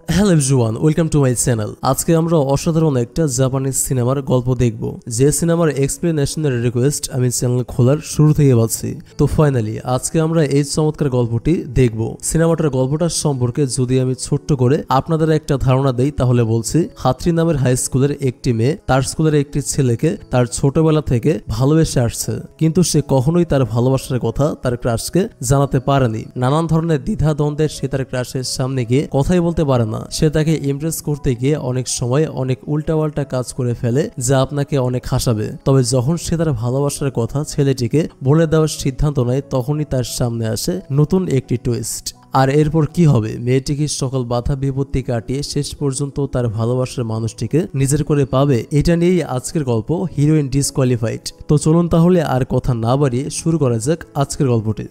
Hello everyone, welcome to my channel. আজকে আমরা অসাধারণ একটা জাপানিজ সিনেমার গল্প দেখব, যে সিনেমার এক্সপ্লেনেশনের রিকোয়েস্ট আমি চ্যানেল খোলার শুরু থেকে পাচ্ছি। তো ফাইনালি আজকে আমরা এই চমৎকার গল্পটি দেখব। সিনেমাটার গল্পটার সম্পর্কে যদি আমি ছোট্ট করে আপনাদের একটা ধারণা দেই, তাহলে বলছি হাতরি নামের হাই স্কুলের একটি মেয়ে তার স্কুলের একটি ছেলেকে তার ছোটবেলা থেকে ভালোবেসে আসছে, কিন্তু সে কখনোই তার ভালোবাসার কথা তার ক্রাশকে জানাতে পারেনি। নানান ধরনের দ্বিধা দ্বন্দ্বে সে তার ক্রাশের সামনে গিয়ে কথাই বলতে পারে না। সে তাকে ইমপ্রেস করতে গিয়ে অনেক সময় অনেক উল্টাপাল্টা কাজ করে ফেলে, যা আপনাকে অনেক হাসাবে। তবে যখন সে তার ভালোবাসার কথা ছেলেটিকে বলে দেওয়ার সিদ্ধান্ত নেয়, তখনই তার সামনে আসে নতুন একটি টুইস্ট। আর এরপর কি হবে? মেয়েটি কি সকল বাধা বিপত্তি কাটিয়ে শেষ পর্যন্ত তার ভালোবাসার মানুষটিকে নিজের করে পাবে? এটা নিয়েই আজকের গল্প, হিরোইন ডিসকোয়ালিফাইড। তো চলুন তাহলে আর কথা না বাড়িয়ে শুরু করা যাক আজকের গল্পটি।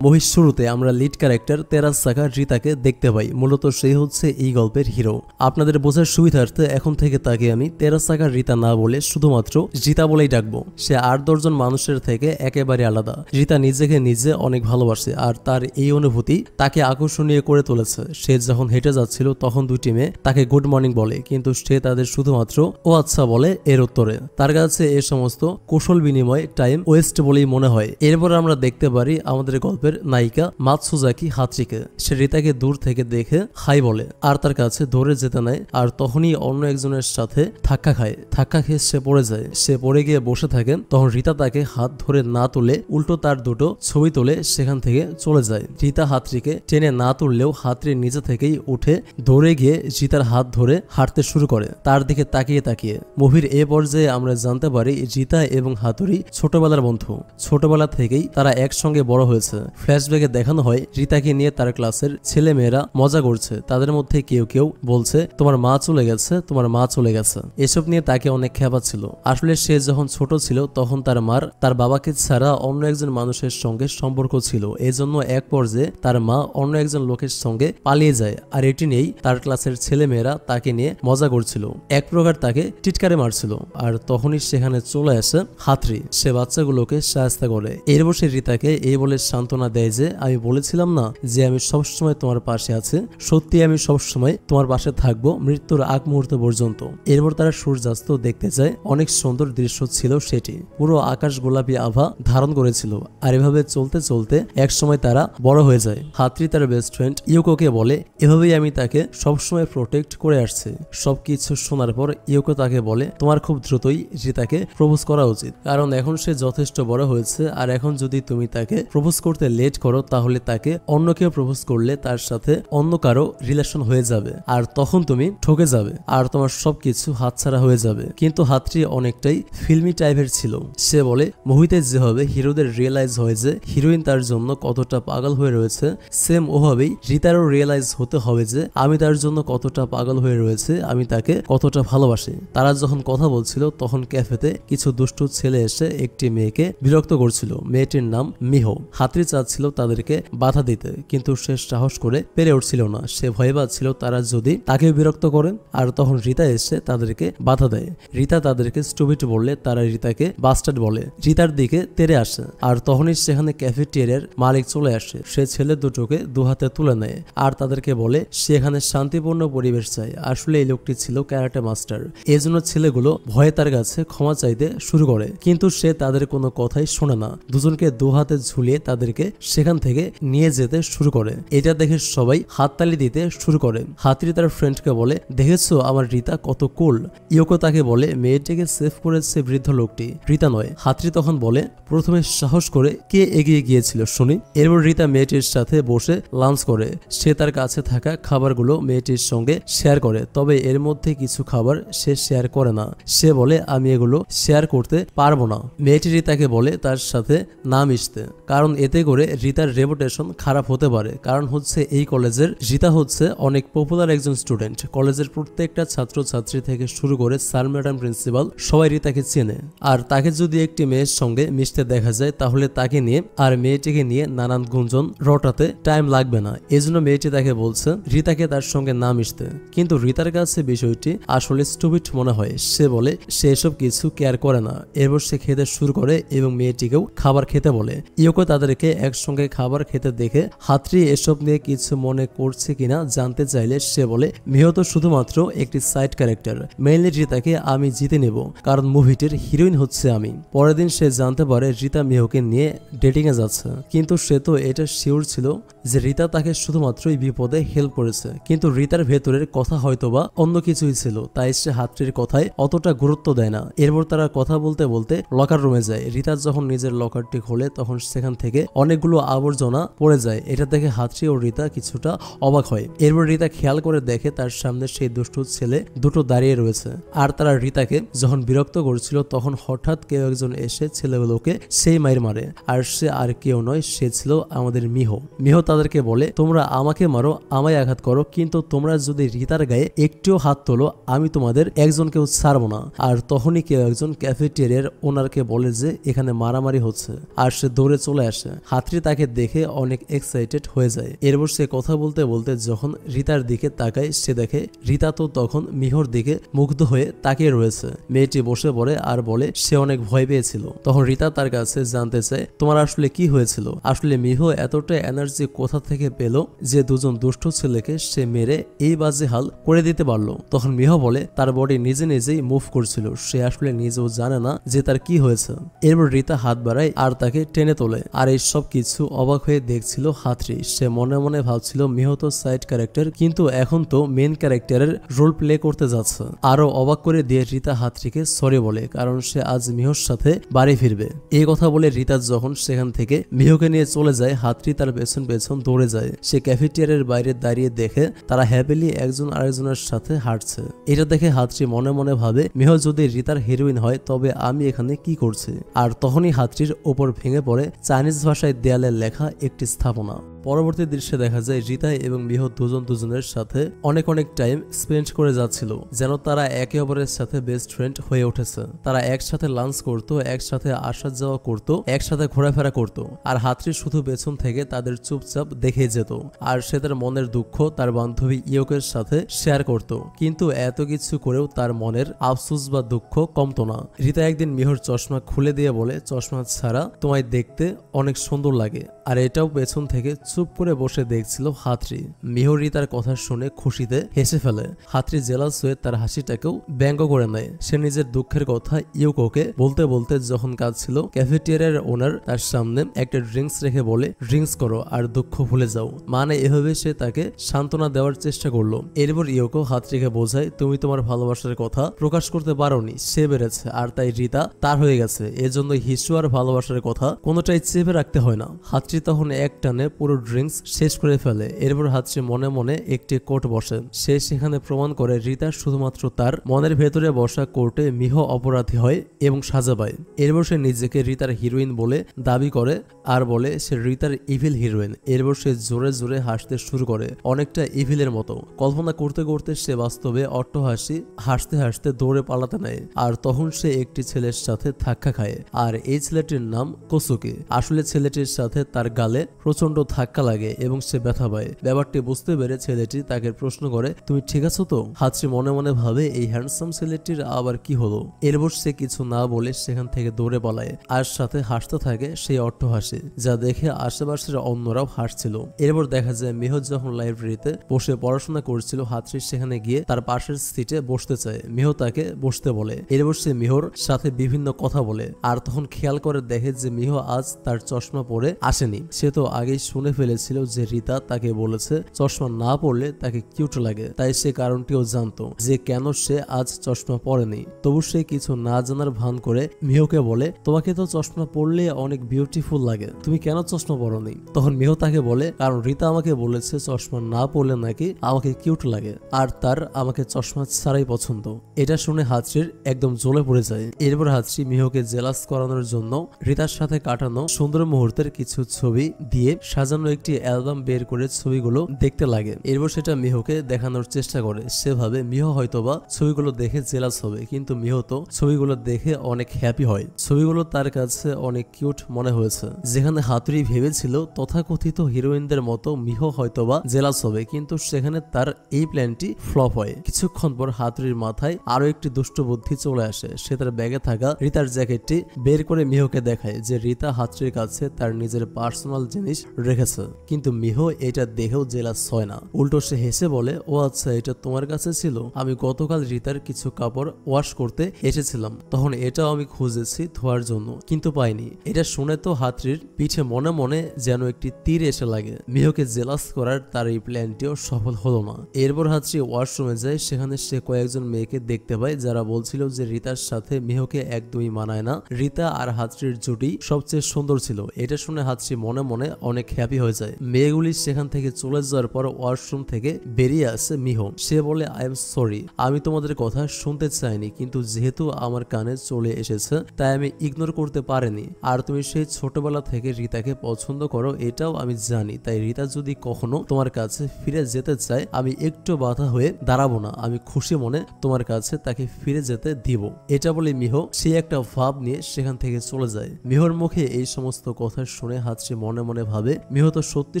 মুভির শুরুতে আমরা লিড ক্যারেক্টার তেরাসাকা রিতাকে দেখতে পাই। মূলত সেই হচ্ছে এই গল্পের হিরো। আপনাদের বোঝার সুবিধার্থে এখন থেকে তাকে আমি তেরাসাকা রিতা না বলে শুধুমাত্র রিতা বলেই ডাকবো। সে 8-10 জন মানুষের থেকে একেবারে আলাদা। রিতা নিজেকে নিজে অনেক ভালোবাসে, আর তার এই অনুভূতি তাকে আকর্ষণীয় করে তুলেছে। সে যখন হেঁটে যাচ্ছিল তখন দুটি মেয়ে তাকে গুড মর্নিং বলে, কিন্তু সে তাদের শুধুমাত্র ও আচ্ছা বলে এর উত্তরে। তার কাছে এ সমস্ত কৌশল বিনিময় টাইম ওয়েস্ট বলেই মনে হয়। এরপর আমরা দেখতে পারি আমাদের গল্পের নায়িকা মাতসুজাকি হাতরিকে। সে রিতাকে দূর থেকে দেখে হাই বলে আর তার কাছে ধরে যেতে নেয়, আর তখনই অন্য একজনের সাথে ধাক্কা খায়। ধাক্কা খেয়ে সে পড়ে যায়। সে পড়ে গিয়ে বসে থাকে। তখন রিতা তাকে হাত ধরে না তুলে উল্টো তার দুটো ছবি তুলে সেখান থেকে চলে যায়। রিতা হাতরিকে টেনে না তুললেও হাতরি নিজে থেকেই উঠে দৌড়ে গিয়ে রিতার হাত ধরে হাঁটতে শুরু করে, তার দিকে তাকিয়ে তাকিয়ে। মুভির এ পর্যায়ে আমরা জানতে পারি রিতা এবং হাতুড়ি ছোটবেলার বন্ধু। ছোটবেলা থেকেই তারা একসঙ্গে বড় হয়েছে। ফ্ল্যাশব্যাকে দেখানো হয় রিতাকে নিয়ে তার ক্লাসের ছেলে মেয়েরা মজা করছে। তাদের মধ্যে কেউ কেউ বলছে তোমার মা চলে গেছে, তোমার মা চলে গেছে। এসব নিয়ে তাকে অনেক খেপাচ্ছিল। আসলে সে যখন ছোট ছিল তখন তার মার তার বাবাকে ছাড়া অন্য একজন মানুষের সঙ্গে সম্পর্ক ছিল। এজন্য এক পর্যায়ে তার মা অন্য একজন লোকের সঙ্গে পালিয়ে যায়, আর এটি নিয়েই তার ক্লাসের ছেলে মেয়েরা তাকে নিয়ে মজা করছিল। এক প্রকার তাকে টিটকারে মারছিল। আর তখনই সেখানে চলে আসে হাতরি। সে বাচ্চাগুলোকে সাহায্য করে। এরপর সে রিতাকে এই বলে সান্ত্বনা দেয় যে আমি বলেছিলাম না যে আমি সবসময় তোমার পাশে আছি? সত্যি আমি সবসময় তোমার পাশে থাকবো মৃত্যুর আগ মুহূর্ত পর্যন্ত। এরপর তারা সূর্যাস্ত দেখতে যায়। অনেক সুন্দর দৃশ্য ছিল সেটি। পুরো আকাশ গোলাপি আভা ধারণ করেছিল। আর এভাবে চলতে চলতে এক সময় তারা বড় হয়ে যায়। হাতরি তার বেস্ট ফ্রেন্ড ইউকোকে বলে এভাবেই আমি তাকে সবসময় প্রোটেক্ট করে আসছি। সবকিছু শোনার পর ইউকো তাকে বলে তোমার খুব দ্রুতই রিতাকে প্রপোজ করা উচিত, কারণ এখন সে যথেষ্ট বড় হয়েছে। আর এখন যদি তুমি তাকে প্রপোজ করতে লেট করো, তাহলে তাকে অন্য কেউ প্রপোজ করলে তার সাথে অন্য কারো রিলেশন হয়ে যাবে, আর তখন তুমি ঠকে যাবে, আর তোমার সবকিছু হাতছাড়া হয়ে যাবে। কিন্তু হাতরি অনেকটাই ফিল্মি টাইপের ছিল। সে বলে মুভিতে যেভাবে হিরোদের রিয়েলাইজ হয় যে হিরোইন তার জন্য কতটা পাগল হয়ে রয়েছে, সেম ওভাবেই রিতারও রিয়েলাইজ হতে হবে যে আমি তার জন্য কতটা পাগল হয়ে রয়েছে, আমি তাকে কতটা ভালোবাসি। তারা যখন কথা বলছিল তখন ক্যাফেতে কিছু দুষ্টু ছেলে এসে একটি মেয়েকে বিরক্ত করছিল। মেয়েটির নাম মিহো। হাতরি চাচ্ছিল তাদেরকে বাধা দিতে, কিন্তু সে সাহস করে পেরে উঠছিল না। সে ভয় পাচ্ছিল তারা যদি তাকে বিরক্ত করে। আর তখন রিতা এসে তাদেরকে বাধা দেয়। রিতা তাদেরকে স্টুপিড বললে তারা রিতাকে বাস্টার্ড বলে। রিতার দিকে তেড়ে আসে, আর তখনই সেখানে ক্যাফেটেরিয়ার মালিক চলে আসে। সে ছেলে দুটোকে দুহাতে তুলে নেয় আর তাদেরকে বলে সে এখানে শান্তিপূর্ণ পরিবেশ চায়। আসলে এই লোকটি ছিল ক্যারাটে মাস্টার। এজন্য ছেলেগুলো ভয়ে তার কাছে ক্ষমা চাইতে শুরু করে, কিন্তু সে তাদের কোনো কথাই শোনে না। দুজনকে দুহাতে ঝুলিয়ে তাদেরকে সেখান থেকে নিয়ে যেতে শুরু করে। এটা দেখে সবাই হাততালি দিতে শুরু করে। হাতরি তার ফ্রেন্ডকে বলে দেখেছো আমার রিতা কত কুল। ইয়োকো তাকে বলে মেয়েটিকে সেভ করেছে বৃদ্ধ লোকটি, রিতা নয়। হাতরি তখন বলে প্রথমে সাহস করে কে এগিয়ে গিয়েছিল শুনি। এরপর রিতা মেয়েটির সাথে বসে লাঞ্চ করে। সে তার কাছে থাকা খাবারগুলো মেয়েটির সঙ্গে শেয়ার করে, তবে এর মধ্যে কিছু খাবার সে শেয়ার করে না। সে বলে আমি এগুলো শেয়ার করতে পারবো না। মেয়েটি রিতাকে বলে তার সাথে না মিশতে, কারণ এতে করে রিতার রেপুটেশন খারাপ হতে পারে। কারণ হচ্ছে এই কলেজের রিতা হচ্ছে অনেক পপুলার একজন স্টুডেন্ট। কলেজের প্রত্যেকটা ছাত্র ছাত্রী থেকে শুরু করে স্যার ম্যাডাম প্রিন্সিপাল সবাই রিতাকে চেনে। আর তাকে যদি একটি মেয়ের সঙ্গে মিশতে দেখা যায় তাহলে তাকে নিয়ে আর মেয়েটিকে নিয়ে নানান গুঞ্জন রটাতে টাইম লাগবে না। এজন্য মেয়েটি তাকে বলছে রিতাকে তার সঙ্গে না মিশতে। কিন্তু রিতার কাছে বিষয়টি আসলে স্টুপিড মনে হয়। সে বলে সে এসব কিছু কেয়ার করে না। এরপর সে খেতে শুরু করে এবং মেয়েটিকেও খাবার খেতে বলে। ইয়োকো তাদেরকে এক একসঙ্গে খাবার খেতে দেখে হাতরি এসব নিয়ে কিছু মনে করছে কিনা জানতে চাইলে সে বলে মিহ তো শুধুমাত্র একটি সাইড ক্যারেক্টার, মেইনলি রিতাকে আমি জিতে নেব কারণ মুভিটির হিরোইন হচ্ছে আমি। পরের দিন সে জানতে পারে রিতা মিহকে নিয়ে ডেটিং এ যাচ্ছে, কিন্তু সে তো এটা শিওর ছিল যে রিতা তাকে শুধুমাত্রই বিপদে হেল্প করেছে, কিন্তু রিতার ভেতরের কথা হয়তোবা অন্য কিছুই ছিল, তাই সে হাতরির কথায় অতটা গুরুত্ব দেয় না। এরপর তারা কথা বলতে বলতে লকার রুমে যায়। রিতা যখন নিজের লকারটি খোলে তখন সেখান থেকে অনেকগুলো আবর্জনা পড়ে যায়। এটা দেখে হাতরি ও রিতা কিছুটা অবাক হয়। এরপর রিতা খেয়াল করে দেখে তার সামনে সেই দুষ্টু ছেলে দুটো দাঁড়িয়ে রয়েছে, আর তারা রিতাকে যখন বিরক্ত করছিল তখন হঠাৎ কেউ একজন এসে ছেলেগুলোকে সেই মাইর মারে, আর সে আর কেউ নয়, সে ছিল আমাদের মিহ। মিহ তাদেরকে বলে তোমরা আমাকে মারো, আমায় আঘাত করো, কিন্তু তোমরা যদি রিতার গায়ে একটিও হাত তোলো আমি তোমাদের একজনকেও ছাড়বো না। আর তখনই কেউ একজন ক্যাফেটেরিয়ার ওনারকে বলে যে এখানে মারামারি হচ্ছে, আর সে দৌড়ে চলে আসে। হাতরি তাকে দেখে অনেক এক্সাইটেড হয়ে যায়। এরপর সে কথা বলতে বলতে যখন রিতার দিকে তাকায় সে দেখে রিতা তো তখন মিহর দিকে মুগ্ধ হয়ে তাকিয়ে রয়েছে। মেয়েটি বসে পড়ে আর বলে সে অনেক ভয় পেয়েছিল। তখন রিতা তার কাছে জানতে চায় তোমার আসলে কি হয়েছিল, আসলে মিহ এতটা এনার্জি কোথা থেকে পেল যে দুজন দুষ্ট ছেলেকে সে মেরে এই বাজে হাল করে দিতে পারলো। তখন মিহ বলে তার বডি নিজে নিজেই মুভ করছিল, সে আসলে নিজেও জানে না যে তার কি হয়েছে। এরপর রিতা হাত বাড়ায় আর তাকে টেনে তোলে, আর এই সব কিছু অবাক হয়ে দেখছিল হাতরি। সে মনে মনে ভাবছিল মিহ তো সাইড ক্যারেক্টার, কিন্তু এখন তো মেন ক্যারেক্টারের রোল প্লে করতে যাচ্ছে। আরো অবাক করে দিয়ে রিতা হাতরিকে সরি বলে, কারণ সে আজ মিহর সাথে বাড়ি ফিরবে। এই কথা বলে রিতা যখন সেখান থেকে মিহকে নিয়ে চলে যায় হাতরি তার পেছন পেছন দৌড়ে যায়। সে ক্যাফেটেরিয়ার বাইরে দাঁড়িয়ে দেখে তারা হ্যাপিলি একজন আরেকজনের সাথে হাঁটছে। এটা দেখে হাতরি মনে মনে ভাবে মিহ যদি রিতার হিরোইন হয় তবে আমি এখানে কি করছি। আর তখনই হাতরির ওপর ভেঙে পড়ে চাইনিজ ভাষায় দেয়ালে লেখা একটি স্থাপনা। পরবর্তী দৃশ্যে দেখা যায় রিতা এবং মিহ দুজন দুজনের সাথে অনেক টাইম স্পেন্ড করে যাচ্ছিল, যেন তারা একে অপরের সাথে বেস্ট ফ্রেন্ড হয়ে উঠেছে। তারা একসাথে লাঞ্চ করত, একসাথে আসা যাওয়া করত, একসাথে ঘোরাফেরা করত, আর হাতরি শুধু পেছন থেকে তাদের চুপচাপ দেখে যেত। আর সে তার মনের দুঃখ তার বান্ধবী ইয়োকের সাথে শেয়ার করত, কিন্তু এত কিছু করেও তার মনের আফসোস বা দুঃখ কমতো না। রিতা একদিন মিহর চশমা খুলে দিয়ে বলে চশমা ছাড়া তোমায় দেখতে অনেক সুন্দর লাগে, আর এটাও পেছন থেকে চুপ করে বসে দেখছিল হাতরি। মিহ রিতার কথা শুনে খুশিতে হেসে ফেলে। হাতরি জেলাস হয়ে তার হাসিটাকেও ব্যঙ্গ করে নেয়। সে নিজের দুঃখের কথা ইউকোকে বলতে বলতে যখন কাঁদছিল ক্যাফেটেরিয়ার ওনার তার সামনে একটা ড্রিঙ্কস রেখে বলে ড্রিঙ্কস করো আর দুঃখ ভুলে যাও, মানে এভাবে সে তাকে সান্ত্বনা দেওয়ার চেষ্টা করলো। এরপর ইউকো হাতরিকে বোঝায় তুমি তোমার ভালোবাসার কথা প্রকাশ করতে পারোনি, সে বেড়েছে, আর তাই রিতা তার হয়ে গেছে, এজন্য হিসু আর ভালোবাসার কথা কোনোটাই চেপে রাখতে হয় না। হাতরি তখন এক টানে পুরো ড্রিঙ্কস শেষ করে ফেলে। এরপর হাতরি মনে মনে একটি কোর্ট বসে। সে সেখানে প্রমাণ করে রিতা শুধুমাত্র তার মনের ভেতরে বসা কোর্টে মিহ অপরাধী হয় এবং সাজা পায়। এরপর সে নিজেকে রিতার হিরোইন বলে দাবি করে আর বলে সে রিতার ইভিল হিরোইন। এরপর সে জোরে জোরে হাসতে শুরু করে, অনেকটা ইভিলের মতো। কল্পনা করতে করতে সে বাস্তবে অট্টহাসি হাসতে হাসতে দৌড়ে পালাতে নেয়। আর তখন সে একটি ছেলের সাথে ধাক্কা খায়, আর এই ছেলেটির নাম কোসুকি। আসলে ছেলেটির সাথে তার গালে প্রচন্ড ধাক্কা লাগে এবং সে ব্যথা পায়। ব্যাপারটি বুঝতে পেরে ছেলেটি তাকে প্রশ্ন করে তুমি ঠিক আছো তো? হাতরি মনে মনে ভাবে এই হ্যান্ডসাম ছেলেটির আবার কি হলো। এরপর সে কিছু না বলে সেখান থেকে দৌড়ে পালায়, আর সাথে হাসতে থাকে সেই অট্টহাসি, যা দেখে আশেপাশের অন্যরাও হাসছিল। এরপর দেখা যায় মিহ যখন লাইব্রেরিতে বসে পড়াশোনা করছিল, হাতরি সেখানে গিয়ে তার পাশের সিটে বসতে চায়। মিহ তাকে বসতে বলে। এরপর সে মিহর সাথে বিভিন্ন কথা বলে, আর তখন খেয়াল করে দেখে যে মিহ আজ তার চশমা পরে আসেনি। সে তো আগেই শুনে ফেলেছিল যে রিতা তাকে বলেছে চশমা না পরলে তাকে কিউট লাগে, তাই সে কারণটিও জানতো যে কেন সে আজ চশমা পরেনি। তবু সে কিছু না জানার ভান করে মিহকে বলে তোমাকে তো চশমা পরলে অনেক বিউটিফুল লাগে, তুমি কেন চশমা পরনি? তখন মিহ তাকে বলে কারণ রিতা আমাকে বলেছে চশমা না পরলে নাকি আমাকে কিউট লাগে, আর তার আমাকে চশমা ছাড়াই পছন্দ। এটা শুনে হাতরির একদম জ্বলে পড়ে যায়। এরপর হাতরি মিহকে জেলাস করানোর জন্য রিতার সাথে কাটানো সুন্দর মুহূর্তের কিছু ছবি দিয়ে সাজানো একটি অ্যালবাম বের করে ছবিগুলো দেখতে লাগে। এরপর সেটা মিহকে দেখানোর চেষ্টা করে। সে ভাবে মিহ হয়তোবা ছবিগুলো দেখে জেলাস হবে, কিন্তু মিহ তো ছবিগুলো দেখে অনেক হ্যাপি হয়। ছবিগুলো তার কাছে অনেক কিউট মনে হয়েছে। যেখানে হাতুড়ি ভেবেছিল তথাকথিত হিরোইনদের মতো মিহ হয়তোবা জেলাস হবে, কিন্তু সেখানে তার এই প্ল্যানটি ফ্লপ হয়। কিছুক্ষণ পর হাতুড়ির মাথায় আরো একটি দুষ্ট বুদ্ধি চলে আসে। সে তার ব্যাগে থাকা রিতার জ্যাকেটটি বের করে মিহকে দেখায় যে রিতা হাতুড়ির কাছে তার নিজের পাশ পার্সোনাল জিনিস রেখেছে। কিন্তু মিহো এটা দেখেও জেলাস হয় না, উল্টো সে হেসে বলে, ও আচ্ছা এটা তোমার কাছে ছিল, আমি গতকাল রিতার কিছু কাপড় ওয়াশ করতে এসেছিলাম, তখন এটাও আমি খুঁজেছি ধোয়ার জন্য কিন্তু পাইনি। এটা শুনে তো হাতরির পিঠে মনে মনে যেন একটি তীর এসে লাগে। মিহোকে জেলাস করার তার এই প্ল্যানটিও সফল হলো না। এরপর হাতরি ওয়াশরুমে যায়, সেখানে সে কয়েকজন মেয়েকে দেখতে পায় যারা বলছিল যে রিতার সাথে মিহোকে একদমই মানায় না, রিতা আর হাতরির জুটি সবচেয়ে সুন্দর ছিল। এটা শুনে হাতরি মনে মনে অনেক হ্যাপি হয়ে যায়। মেয়েগুলি সেখান থেকে চলে যাওয়ার পর ওয়াশরুম থেকে বেরিয়ে আসে মিহো। সে বলে, আই এম সরি, আমি তোমাদের কথা শুনতে চাইনি, কিন্তু যেহেতু আমার কানে চলে এসেছে তাই আমি ইগনোর করতে পারিনি। আর তুমি সেই ছোটবেলা থেকে রিতাকে পছন্দ করো এটাও আমি জানি, তাই রিতা যদি কখনো তোমার কাছে ফিরে যেতে চায় আমি একটু বাধা হয়ে দাঁড়াবো না, আমি খুশি মনে তোমার কাছে তাকে ফিরে যেতে দিব। এটা বলে মিহো সে একটা ভাব নিয়ে সেখান থেকে চলে যায়। মিহোর মুখে এই সমস্ত কথা শুনে হাতরি মনে মনে ভাবে মিহো তো সত্যি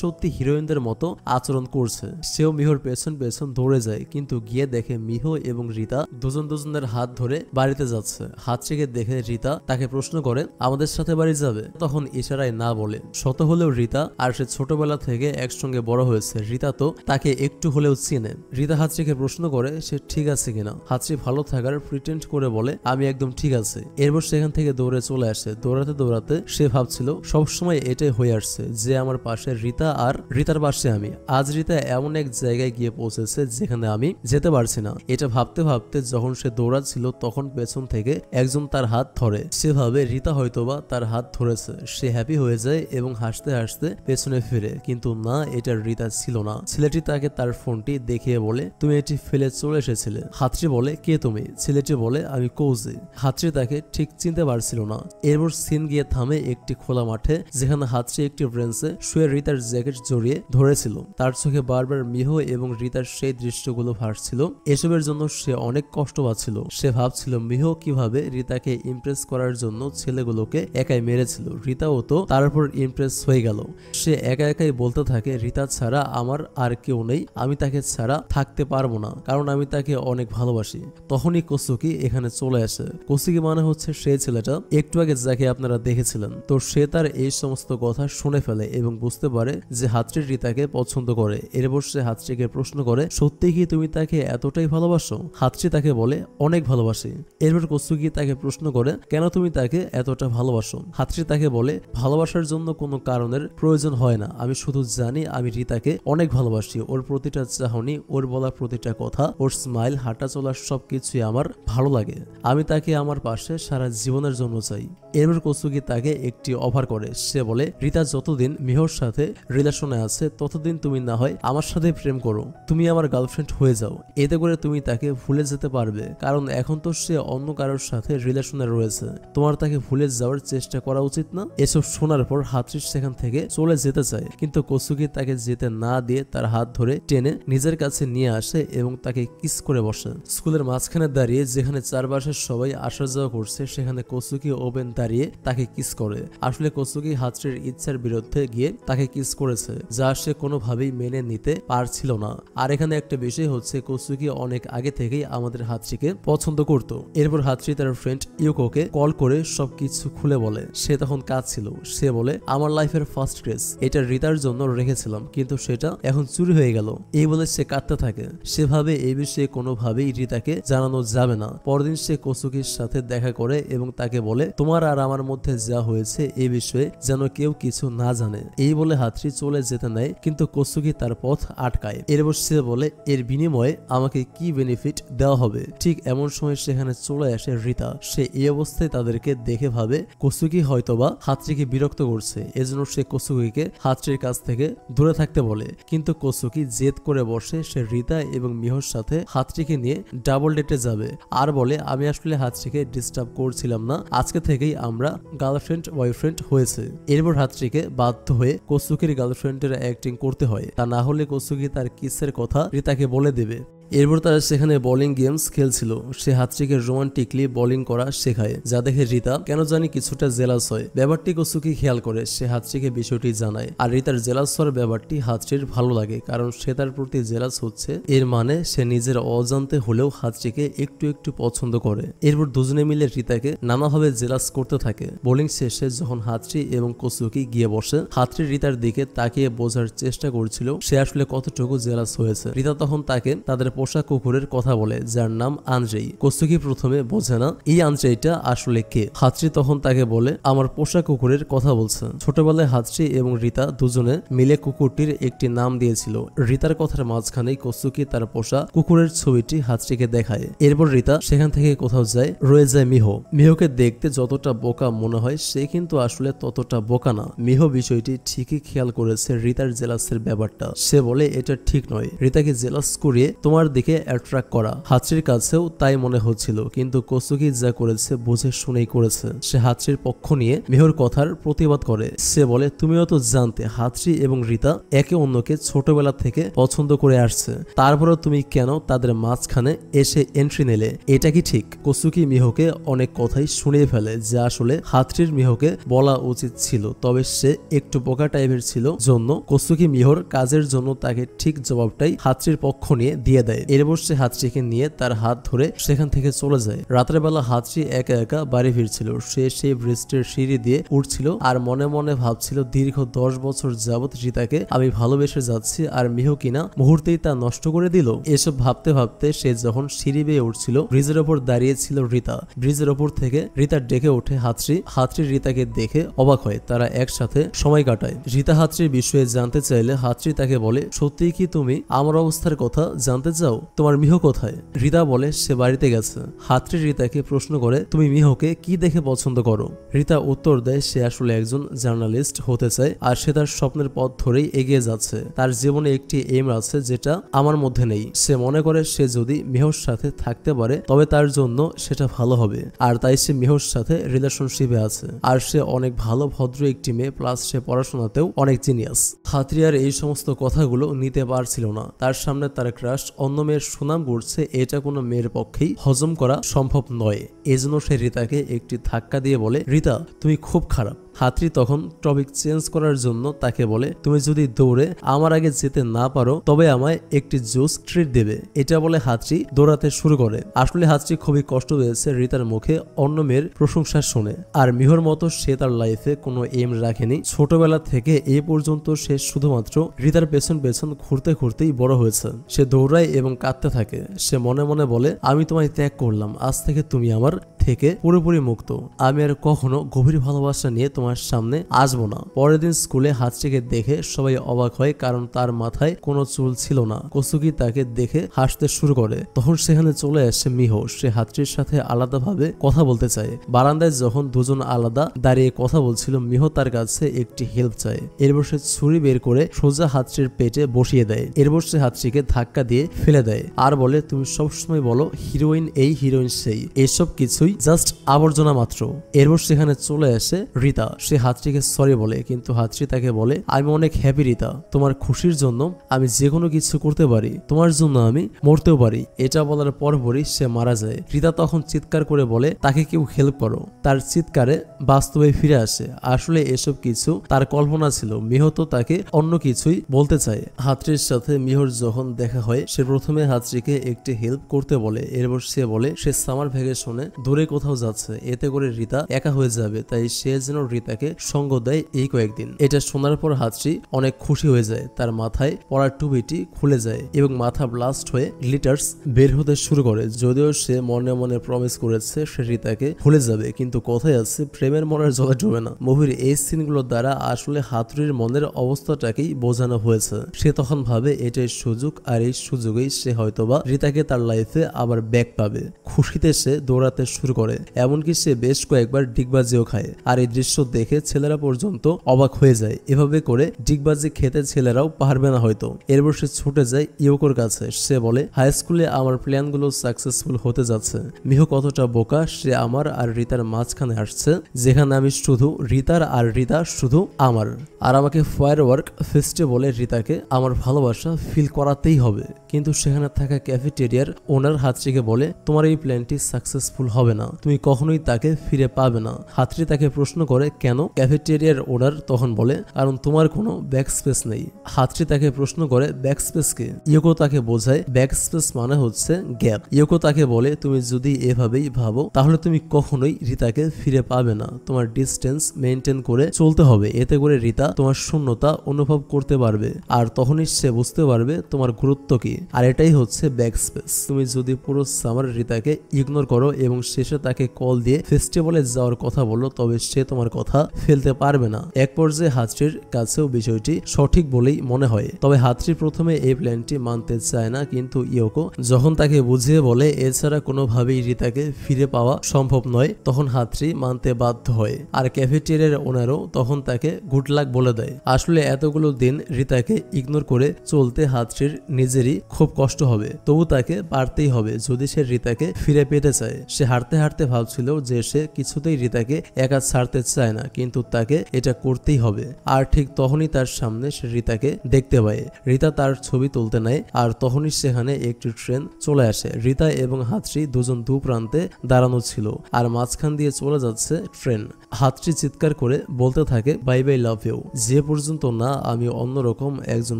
সত্যি হিরোইনদের মতো আচরণ করছে। সেও মিহোর পেছন পেছন দৌড়ে যায়, কিন্তু গিয়ে দেখে মিহো এবং রিতা দুজনের হাত ধরে বাড়িতে যাচ্ছে। হাতরিকে দেখে রিতা তাকে প্রশ্ন করে, আমাদের সাথে বাড়ি যাবে? তখন ইশারায় না বলে। শত হলেও রিতা আর সে ছোটবেলা থেকে একসঙ্গে বড় হয়েছে, রিতা তো তাকে একটু হলেও চিনে। রিতা হাতরিকে প্রশ্ন করে সে ঠিক আছে কিনা। হাতরি ভালো থাকার প্রিটেন্ড করে বলে, আমি একদম ঠিক আছে। এরপর সেখান থেকে দৌড়ে চলে আসে। দৌড়াতে দৌড়াতে সে ভাবছিল সবসময় এটাই হয়ে আসছে যে আমার পাশে রিতা আর রিতার পাশে আমি। আজ রিতা এমন এক জায়গায় গিয়ে পৌঁছেছে যেখানে আমি যেতে পারছি না। এটা ভাবতে ভাবতে যখন সে দৌড়াচ্ছিল তখন পেছন থেকে একজন তার হাত ধরে। সে ভাবে রিতা হয়তোবা তার হাত ধরেছে। সে হ্যাপি হয়ে যায় এবং হাসতে হাসতে পেছনে ফিরে, কিন্তু না, এটা রিতা ছিল না। ছেলেটি তাকে তার ফোনটি দেখিয়ে বলে, তুমি এটি ফেলে চলে এসেছিলে। হাতরি বলে, কে তুমি? ছেলেটি বলে, আমি কৌজি। হাতরি তাকে ঠিক চিনতে পারছিল না। এরপর সিন গিয়ে থামে একটি খোলা মাঠে, যেখানে হাতরি একটি ব্রেঞ্চে শুয়ে রিতার জ্যাকেট জড়িয়ে ধরেছিল। তার চোখে বারবার মিহো এবং রিতার সেই দৃশ্যগুলো ভাসছিল। এসবের জন্য সে অনেক কষ্ট পাচ্ছিল। সে ভাবছিল মিহো কিভাবে রিতাকে ইমপ্রেস করার জন্য ছেলেগুলোকে একাই মেরেছিল। রিতাও তো তার উপর ইমপ্রেস হয়ে গেল। সে একা একাই বলতে থাকে, রিতা ছাড়া আমার আর কেউ নেই, আমি তাকে ছাড়া থাকতে পারবো না, কারণ আমি তাকে অনেক ভালোবাসি। তখনই কোসুকি এখানে চলে আসে। কোসুকি মানে হচ্ছে সেই ছেলেটা একটু আগে যাকে আপনারা দেখেছিলেন। তো সে তার এই সমস্ত কথা শুনে ফেলে এবং বুঝতে পারে যে হাতরি রিতাকে পছন্দ করে। এরপর সে হাতরিকে প্রশ্ন করে, সত্যি কি তুমি তাকে এতটাই ভালোবাসো? হাতরি তাকে বলে, অনেক ভালোবাসি। এরপর কোসুকি তাকে প্রশ্ন করে, কেন তুমি তাকে এতটা ভালোবাসো? হাতরি তাকে বলে, ভালোবাসার জন্য কোনো কারণের প্রয়োজন হয় না, আমি শুধু জানি আমি রিতাকে অনেক ভালোবাসি। ওর প্রতিটা চাহনি, ওর বলা প্রতিটা কথা, ওর স্মাইল, হাঁটা চলা সবকিছুই আমার ভালো লাগে। আমি তাকে আমার পাশে সারা জীবনের জন্য চাই। এরপর কোসুকি তাকে একটি অফার করে। সে বলে, রিতা যতদিন মিহোর সাথে রিলেশনে আছে ততদিন তুমি না হয় আমার সাথে প্রেম করো, তুমি আমার গার্লফ্রেন্ড হয়ে যাও। এতে করে তুমি তাকে ভুলে যেতে পারবে, কারণ এখন তো সে অন্য কারোর সাথে রিলেশনে রয়েছে। তোমার তাকে ভুলে যাওয়ার চেষ্টা করা উচিত না? এসব শোনার পর হাতরি সেখান থেকে চলে যেতে চায়, কিন্তু কোসুকি তাকে যেতে না দিয়ে তার হাত ধরে টেনে নিজের কাছে নিয়ে আসে এবং তাকে কিস করে বসে। স্কুলের মাঝখানে দাঁড়িয়ে যেখানে চারপাশের সবাই আসা যাওয়া করছে সেখানে কোসুকি ওপেন দাঁড়িয়ে তাকে কিস করে। আসলে কোসুকি হাতরির ইচ্ছার বিরুদ্ধে গিয়ে তাকে কিস করেছে, যা সে কোনোভাবেই মেনে নিতে পারছিল না। আর এখানে একটা বিষয় হচ্ছে, কোসুকি অনেক আগে থেকেই আমাদের হাতরিকে পছন্দ করত। এরপর হাতরি তার ফ্রেন্ড ইউকোকে কল করে সবকিছু খুলে বলে। সে তখন কাঁদছিল। সে বলে, আমার লাইফের ফার্স্ট ড্রেস, এটা রিতার জন্য রেখেছিলাম, কিন্তু সেটা এখন চুরি হয়ে গেল। এই বলে সে কাঁদতে থাকে। সেভাবে এই বিষয়ে কোনোভাবেই রিতাকে জানানো যাবে না। পরদিন সে কোসুকির সাথে দেখা করে এবং তাকে বলে, তোমার আর আমার মধ্যে যা হয়েছে এই বিষয়ে যেন কেউ কিছু না জানে। এই বলে হাতরি চলে যেতে নেয়, কিন্তু কোসুকি তার পথ আটকায়। এরপর সে বলে, এর বিনিময়ে আমাকে কি বেনিফিট দেওয়া হবে? ঠিক এমন সময় সেখানে চলে আসে রিতা। সে এই অবস্থায় তাদেরকে দেখে ভাবে কোসুকি হয়তোবা হাতরিকে বিরক্ত করছে, এজন্য সে কোসুকিকে হাতরির কাছ থেকে দূরে থাকতে বলে। কিন্তু কোসুকি জেদ করে বসে সে রিতা এবং মিহোর সাথে হাতরিকে নিয়ে ডাবল ডেটে যাবে, আর বলে, আমি আসলে হাতরিকে ডিস্টার্ব করছিলাম না, আজকে থেকেই আমরা গার্লফ্রেন্ড বয়ফ্রেন্ড হয়েছে। এরপর হাতরিকে বাধ্য হয়ে কোসুকির গার্লফ্রেন্ডের অ্যাক্টিং করতে হয়, তা না হলে কোসুকি তার কিসের কথা রিতাকে বলে দেবে। এরপর তারা সেখানে বোলিং গেমস খেলছিল। সে হাতরিকে রোমান্টিকলি বোলিং করা শেখায়, যা দেখে রিতা কেন জানি কিছুটা জেলাস হয়। ব্যাপারটি কসুকি খেয়াল করে, সে হাতরিকে বিষয়টি জানায়। আর রিতার জেলাস হওয়ার ব্যাপারটি হাতরির ভালো লাগে, কারণ সে তার প্রতি জেলাস হচ্ছে, এর মানে সে নিজের অজান্তে হলেও হাতরিকে একটু একটু পছন্দ করে। এরপর দুজনে মিলে রিতাকে নানাভাবে জেলাস করতে থাকে। বোলিং শেষে যখন হাতরি এবং কসুকি গিয়ে বসে, হাতরি রিতার দিকে তাকিয়ে বোঝার চেষ্টা করছিল সে আসলে কতটুকু জেলাস হয়েছে। রিতা তখন তাকে তাদের পোষা কুকুরের কথা বলে, যার নাম আন্দ্রেই। কসুকি প্রথমে বোঝে না এই আন্দ্রেইটা আসলে কে। হাতরি তখন তাকে বলে, আমার পোষা কুকুরের কথা বলছে। ছোটবেলায় হাতরি এবং রিতা দুজনে মিলে কুকুরটির একটি নাম দিয়েছিল। রিতার কথার মাঝখানেই কসুকি তার পোষা কুকুরের ছবিটি হাতরিকে দেখায়। এরপর রিতা সেখান থেকে কোথাও যায়, রয়ে যায় মিহো। মিহোকে দেখতে যতটা বোকা মনে হয়, সে কিন্তু আসলে ততটা বোকা না। মিহো বিষয়টি ঠিকই খেয়াল করেছে রিতার জেলাসের ব্যাপারটা। সে বলে এটা ঠিক নয়, রিতাকে জেলাস করিয়ে তোমার দিকে অ্যাট্রাক্ট করা। হাতরির কাছেও তাই মনে হচ্ছিল, কিন্তু কসুকি যা করেছে বুঝে শুনেই করেছে। সে হাতরির পক্ষ নিয়ে মিহোর কথার প্রতিবাদ করে। সে বলে, তুমিও তো জানতে হাতরি এবং রিতা একে অন্যকে ছোটবেলা থেকে পছন্দ করে আসছে, তারপরেও তুমি কেন তাদের মাঝখানে এসে এন্ট্রি নিলে? এটা কি ঠিক? কসুকি মিহোকে অনেক কথাই শুনিয়ে ফেলে, যা আসলে হাতরির মিহোকে বলা উচিত ছিল, তবে সে একটু বোকা টাইপের ছিল জন্য কসুকি মিহোর কাজের জন্য তাকে ঠিক জবাবটাই হাতরির পক্ষ নিয়ে দিয়ে দেয়। এরপর সে হাতরিকে নিয়ে তার হাত ধরে সেখান থেকে চলে যায়। রাতের বেলা হাতরি একা একা বাড়ি ফিরছিল। সে সেই ব্রিজের সিঁড়ি দিয়ে উঠছিল আর মনে মনে ভাবছিল, দীর্ঘ 10 বছর যাবৎ রিতাকে আমি ভালোবেসে যাচ্ছি, আর মিহো কিনা মুহূর্তেই তা নষ্ট করে দিল। এসব ভাবতে ভাবতে সে যখন সিঁড়ি বেয়ে উঠছিল, ব্রিজের ওপর দাঁড়িয়েছিল রিতা। ব্রিজের ওপর থেকে রিতা ডেকে ওঠে হাতরি। হাতরি রিতাকে দেখে অবাক হয়, তারা একসাথে সময় কাটায়। রিতা হাতরির বিষয়ে জানতে চাইলে হাতরি তাকে বলে, সত্যিই কি তুমি আমার অবস্থার কথা জানতে চাও? তোমার মিহো কোথায়? রিতা বলে সে বাড়িতে গেছে। হাতরি রিতাকে প্রশ্ন করে, তুমি মিহোকে কি দেখে পছন্দ করো? রিতা উত্তর দেয়, সে আসলে একজন জার্নালিস্ট হতে চায়, আর সে তার স্বপ্নের পথ ধরেই এগিয়ে যাচ্ছে। তার জীবনে একটি এম আছে যেটা আমার মধ্যে নেই। সে মনে করে সে যদি মিহোর সাথে থাকতে পারে তবে তার জন্য সেটা ভালো হবে, আর তাই সে মিহোর সাথে রিলেশনশিপে আছে। আর সে অনেক ভালো ভদ্র একটি মেয়ে, প্লাস সে পড়াশোনাতেও অনেক জিনিয়াস। হাতরি আর এই সমস্ত কথাগুলো নিতে পারছিল না। তার সামনে তার ক্রাশ অন্য মেয়ের সুনাম করছে, এটা কোনো মেয়ের পক্ষেই হজম করা সম্ভব নয়। এজন্য সে রিতাকে একটি ধাক্কা দিয়ে বলে, রিতা তুমি খুব খারাপ। হাতরি তখন টপিক চেঞ্জ করার জন্য তাকে বলে, তুমি যদি দৌড়ে আমার আগে যেতে না পারো তবে আমায় একটি জুস ট্রিট দেবে। এটা বলে হাতরি দৌড়াতে শুরু করে। আসলে হাতরি খুবই কষ্ট পেয়েছে রিতার মুখে অন্য মেয়ের প্রশংসা শুনে। আর মিহর মতো সে তার লাইফে কোনো এম রাখেনি। ছোটবেলা থেকে এ পর্যন্ত সে শুধুমাত্র রিতার পেছন পেছন ঘুরতে ঘুরতেই বড় হয়েছে। সে দৌড়ায় এবং কাঁদতে থাকে। সে মনে মনে বলে, আমি তোমায় ত্যাগ করলাম, আজ থেকে তুমি আমার থেকে পুরোপুরি মুক্ত। আমি আর কখনো গভীর ভালোবাসা নিয়ে তোমার সামনে আসবো না। পরের দিন স্কুলে হাতরিকে দেখে সবাই অবাক হয়, কারণ তার মাথায় কোনো চুল ছিল না। কসুকি তাকে দেখে হাসতে শুরু করে। তখন সেখানে চলে আসে মিহো। সে হাতরির সাথে আলাদাভাবে কথা বলতে চায়। বারান্দায় যখন দুজন আলাদা দাঁড়িয়ে কথা বলছিল, মিহো তার কাছে একটি হেল্প চায়। এরপর সে ছুরি বের করে সোজা হাতরির পেটে বসিয়ে দেয়। এরপর সে হাতরিকে ধাক্কা দিয়ে ফেলে দেয় আর বলে, তুমি সবসময় বলো হিরোইন এই হিরোইন সেই, এসব কিছুই জাস্ট আবর্জনা মাত্র। এরপর সেখানে চলে আসে রিতা। সে হাতরিকে সরি বলে, কিন্তু হাতরি তাকে বলে, আমি অনেক হ্যাপি রিতা, তোমার খুশির জন্য আমি যে কোনো কিছু করতে পারি, তোমার জন্য আমি মরতেও পারি। এটা বলার পরপরই সে মারা যায়। রিতা তখন চিৎকার করে বলে, তাকে কেউ হেল্প করো। তার চিৎকারে বাস্তবে ফিরে আসে। আসলে এসব কিছু তার কল্পনা ছিল। মিহো তো তাকে অন্য কিছুই বলতে চায়। হাতরির সাথে মিহর যখন দেখা হয়, সে প্রথমে হাতরিকে একটি হেল্প করতে বলে। এরপর সে বলে সে সামার ভ্যাকেশনে দূরে কোথাও যাচ্ছে, এতে করে রিতা একা হয়ে যাবে, তাই সে যেন রিতাকে সঙ্গ দেয় এই কয়েকদিন। এটা শোনার পর হাতরি অনেক খুশি হয়ে যায়। তার মাথায় পড়ার টুপিটি খুলে যায় এবং মাথা ব্লাস্ট হয়ে গ্লিটার্স বের হতে শুরু করে। যদিও সে মনে মনে প্রমিস করেছে সে রিতাকে ভুলে যাবে, কিন্তু কথায় আছে প্রেমের মনের জলে ডুবে না। মুভির এই সিনগুলোর দ্বারা আসলে হাতরির মনের অবস্থাটাকেই বোঝানো হয়েছে। সে তখন ভাবে এটাই সুযোগ, আর এই সুযোগেই সে হয়তোবা রিতাকে তার লাইফে আবার ব্যাক পাবে। খুশিতে সে দৌড়াতে শুরু করে, এমনকি সে বেশ কয়েকবার ডিগবাজিও খায়। আর এই দৃশ্য দেখে ছেলেরা পর্যন্ত অবাক হয়ে যায়। এভাবে করে ডিগবাজি খেতে ছেলেরাও পারবে না হয়তো। এরপর সে ছুটে যায় ইয়োকোর কাছে। সে বলে, হাই স্কুলে আমার প্ল্যানগুলো সাকসেসফুল হতে যাচ্ছে। মিহো কতটা বোকা, সে আমার আর রিতার মাঝখানে আসছে, যেখানে আমি শুধু রিতার আর রিতা শুধু আমার। আর আমাকে ফায়ার ওয়ার্ক ফেস্টিভ্যালে রিতাকে আমার ভালোবাসা ফিল করাতেই হবে। কিন্তু সেখানে থাকা ক্যাফেটেরিয়ার ওনার হাতড়িকে বলে তোমার এই প্ল্যানটি সাকসেসফুল হবে না, তুমি কখনোই তাকে ফিরে পাবে না। হাতড়ি তাকে প্রশ্ন করে কেন? ক্যাফেটেরিয়ার ওনার তখন বলে কারণ তোমার কোনো ব্যাক স্পেস নেই। হাতড়ি তাকে প্রশ্ন করে ব্যাক স্পেস কে? ইয়োকো তাকে বোঝায় ব্যাক স্পেস মানে হচ্ছে গ্যাপ। ইয়োকো তাকে বলে তুমি যদি এভাবেই ভাবো তাহলে তুমি কখনোই রিতাকে ফিরে পাবে না, তোমার ডিস্টেন্স মেনটেন করে চলতে হবে, এতে করে রিতা তোমার শূন্যতা অনুভব করতে পারবে আর তখনই সে বুঝতে পারবে তোমার গুরুত্ব কি। আর এটাই হচ্ছে ব্যাক স্পেস। তুমি যদি পুরো সামার রিতাকে ইগনোর করো এবং শেষে তাকে কল দিয়ে ফেস্টিভ্যালে যাওয়ার কথা বলো তবে সে তোমার কথা ফেলতে পারবে না। এক পর্যায়ে হাতড়ির কাছেও বিষয়টি সঠিক বলেই মনে হয়। তবে হাতড়ি প্রথমে এই প্ল্যানটি মানতে চায় না, কিন্তু ইয়োকো যখন তাকে বুঝিয়ে বলে এছাড়া কোনোভাবেই রিতাকে ফিরে পাওয়া সম্ভব নয় তখন হাতড়ি মানতে বাধ্য হয়। আর ক্যাফেটেরিয়ার ওনারও তখন তাকে গুড লাক বলে দেয়। আসলে এতগুলো দিন রিতাকে ইগনোর করে চলতে হাতড়ির নিজেরই খুব কষ্ট হবে, তবু তাকে পারতেই হবে যদি সে রিতাকে ফিরে পেতে চায়। সে হাঁটতে হাঁটতে ভাবছিল যে সে কিছুতেই রিতাকে একা ছাড়তে চায় না, কিন্তু তাকে এটা করতেই হবে। আর ঠিক তখনই তার সামনে সে রিতাকে দেখতে পায়। রিতা তার ছবি তুলতে নেয় আর তখনই সেখানে একটি ট্রেন চলে আসে। রিতা এবং হাতড়ি দুজন দু প্রান্তে দাঁড়ানো ছিল আর মাঝখান দিয়ে চলে যাচ্ছে ট্রেন। হাতড়ি চিৎকার করে বলতে থাকে বাই বাই লাভ ইউ, যে পর্যন্ত না আমি অন্যরকম একজন